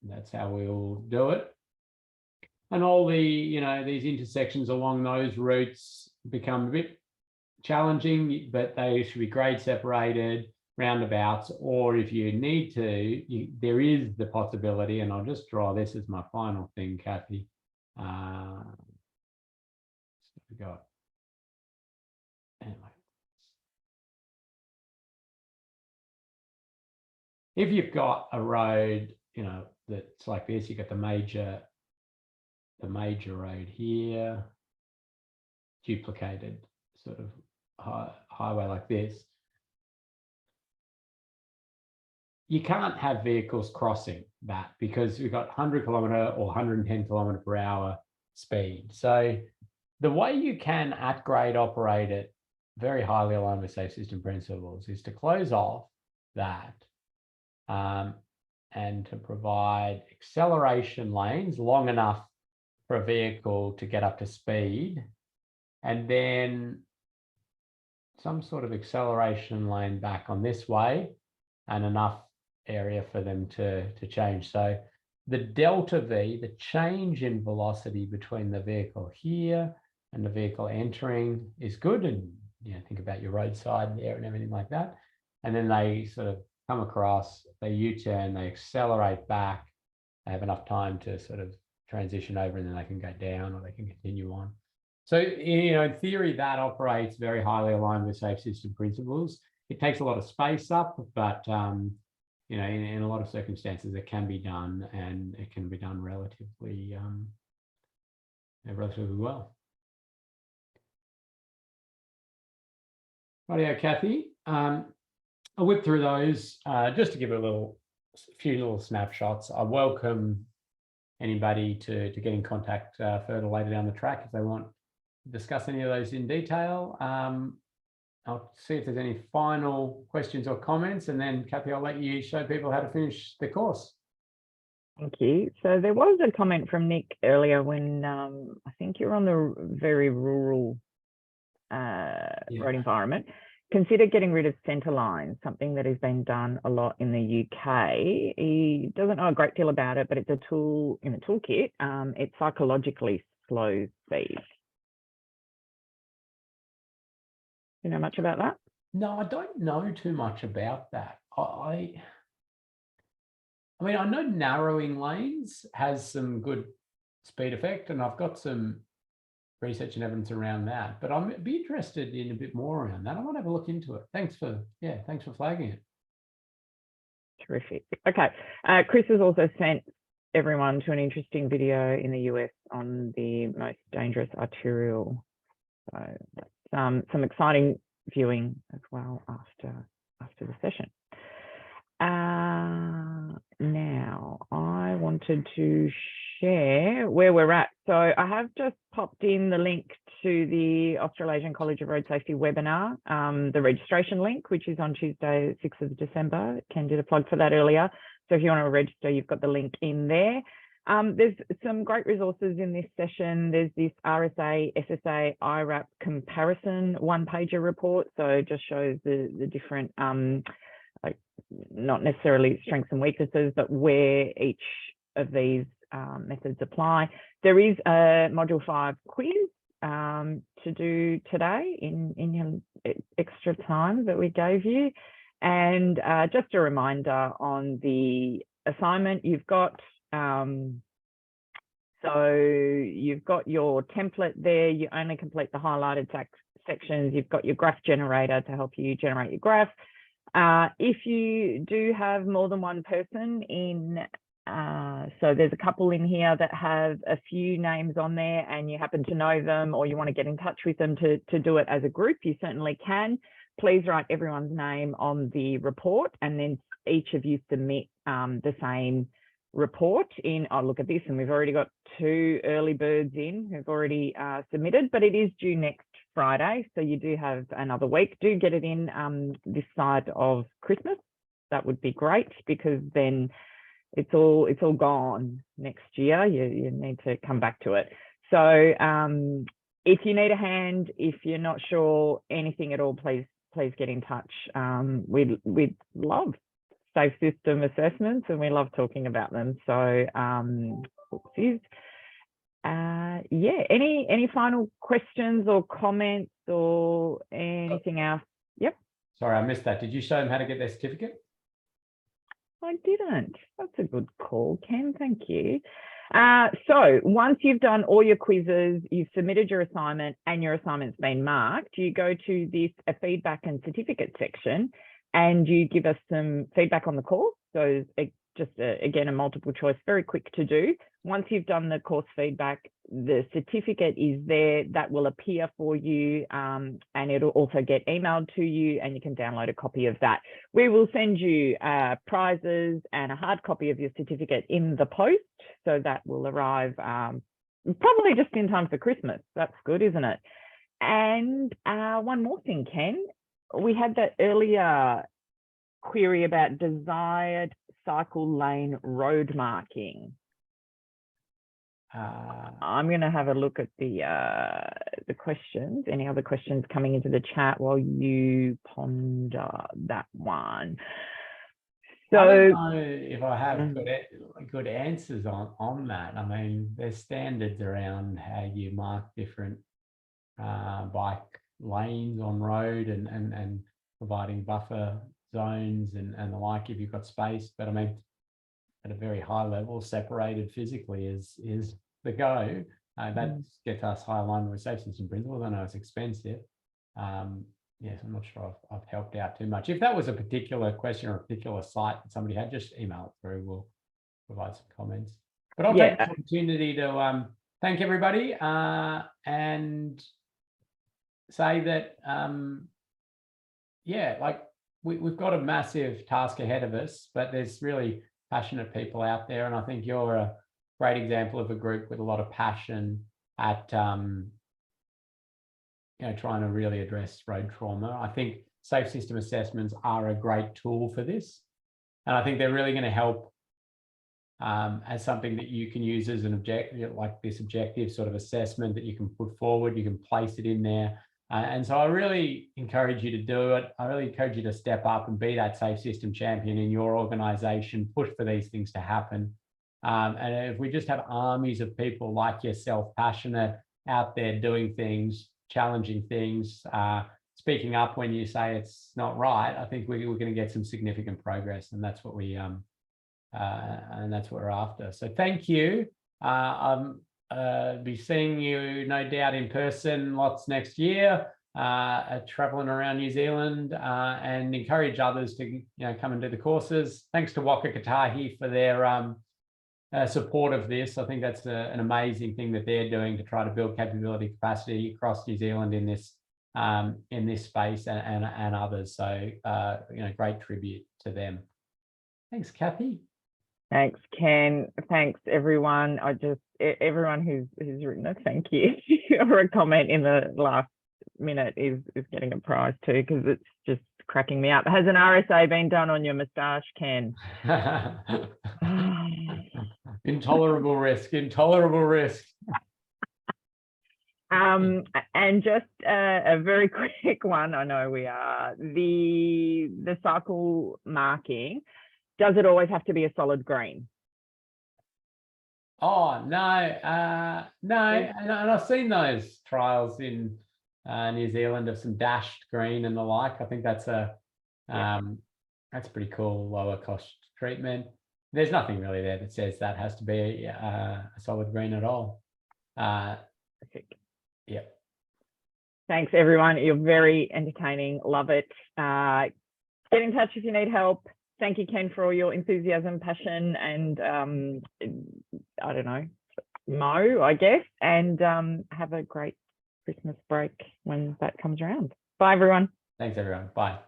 that's how we'll do it. And all the, these intersections along those routes become a bit challenging, but they should be grade separated, roundabouts, or if you need to, there is the possibility, and I'll just draw this as my final thing, Kathy. We got, anyway. If you've got a road, that's like this, you've got the major road here, duplicated sort of highway like this. You can't have vehicles crossing that because we've got 100 kilometre or 110 kilometre per hour speed. So the way you can at grade operate it very highly aligned with safe system principles is to close off that and to provide acceleration lanes long enough for a vehicle to get up to speed, and then some sort of acceleration lane back on this way and enough area for them to change. So the delta V, the change in velocity between the vehicle here and the vehicle entering is good. And think about your roadside there and everything like that. And then they sort of come across, they U-turn, they accelerate back, they have enough time to sort of transition over, and then they can go down or they can continue on. So, in theory, that operates very highly aligned with safe system principles. It takes a lot of space up, but, in a lot of circumstances, it can be done, and it can be done relatively well. Rightio, Kathy. I'll whip through those just to give a few little snapshots. I welcome anybody to get in contact further later down the track if they want to discuss any of those in detail. I'll see if there's any final questions or comments, and then Kathy, I'll let you show people how to finish the course. Thank you. So there was a comment from Nick earlier when I think you're on the very rural road environment. Consider getting rid of centre lines, something that has been done a lot in the UK. He doesn't know a great deal about it, but it's a tool in the toolkit. It psychologically slows speed. You know much about that? No, I don't know too much about that. I mean, I know narrowing lanes has some good speed effect, and I've got some research and evidence around that, but I'd be interested in a bit more around that. I want to have a look into it. Thanks for flagging it. Terrific. Okay. Chris has also sent everyone to an interesting video in the US on the most dangerous arterial. So that's some exciting viewing as well after the session. Now I wanted to share where we're at. So I have just popped in the link to the Australasian College of Road Safety webinar, the registration link, which is on Tuesday, 6th of December. Ken did a plug for that earlier. So if you want to register, you've got the link in there. There's some great resources in this session. There's this RSA, SSA, IRAP comparison one-pager report. So it just shows the different, like not necessarily strengths and weaknesses, but where each of these methods apply. There is a Module 5 quiz to do today in your extra time that we gave you. And just a reminder on the assignment, you've got so you've got your template there. You only complete the highlighted sections. You've got your graph generator to help you generate your graph. If you do have more than one person in, so there's a couple in here that have a few names on there and you happen to know them, or you want to get in touch with them to do it as a group, you certainly can. Please write everyone's name on the report, and then each of you submit the same report in. Oh, look at this, and we've already got 2 early birds in who've already submitted, but it is due next Friday, so you do have another week. Do get it in this side of Christmas. That would be great, because then it's all gone next year. You need to come back to it. So if you need a hand, if you're not sure anything at all, please get in touch. We'd love safe system assessments, and we love talking about them. So yeah, any final questions or comments or anything else? Yep. Sorry, I missed that. Did you show them how to get their certificate? I didn't. That's a good call, Ken. Thank you. So once you've done all your quizzes, you've submitted your assignment and your assignment's been marked, you go to this feedback and certificate section and you give us some feedback on the course. So again, a multiple choice, very quick to do. Once you've done the course feedback, the certificate is there that will appear for you, and it'll also get emailed to you and you can download a copy of that. We will send you prizes and a hard copy of your certificate in the post. So that will arrive probably just in time for Christmas. That's good, isn't it? And one more thing, Ken, we had that earlier query about desired cycle lane road marking. I'm going to have a look at the questions. Any other questions coming into the chat while you ponder that one? So I don't know if I have good answers on that. I mean, there's standards around how you mark different bike lanes on road and providing buffer zones and the like if you've got space. But I mean, at a very high level, separated physically is the go. That gets us high alignment with safe system principles. I know it's expensive. Yes, I'm not sure I've helped out too much. If that was a particular question or a particular site that somebody had, just email it through. We'll provide some comments. But I'll take the opportunity to thank everybody and say that, yeah, like we've got a massive task ahead of us, but there's really passionate people out there. And I think you're a great example of a group with a lot of passion at, you know, trying to really address road trauma. I think safe system assessments are a great tool for this. And I think they're really going to help as something that you can use as an objective, like this objective sort of assessment that you can put forward, you can place it in there. And so I really encourage you to do it. I really encourage you to step up and be that safe system champion in your organization, push for these things to happen. And if we just have armies of people like yourself, passionate, out there doing things, challenging things, speaking up when you say it's not right, I think we're going to get some significant progress. And that's what we, and that's what we're after. So thank you. Be seeing you no doubt in person lots next year, traveling around New Zealand, and encourage others to come and do the courses. Thanks to Waka Kotahi for their support of this. I think that's an amazing thing that they're doing to try to build capability capacity across New Zealand in this space and others. So great tribute to them. Thanks, Kathy. Thanks, Ken. Thanks, everyone. Everyone who's written a thank you or a comment in the last minute is getting a prize too, because it's just cracking me up. Has an RSA been done on your moustache, Ken? Intolerable risk, intolerable risk. And just a very quick one. I know we are the cycle marking. Does it always have to be a solid green? Oh, no, no. And I've seen those trials in New Zealand of some dashed green and the like. I think that's that's pretty cool, lower cost treatment. There's nothing really there that says that has to be a solid green at all. Yeah. Thanks, everyone. You're very entertaining. Love it. Get in touch if you need help. Thank you, Ken, for all your enthusiasm, passion, and I don't know, Mo, I guess. And have a great Christmas break when that comes around. Bye, everyone. Thanks, everyone. Bye.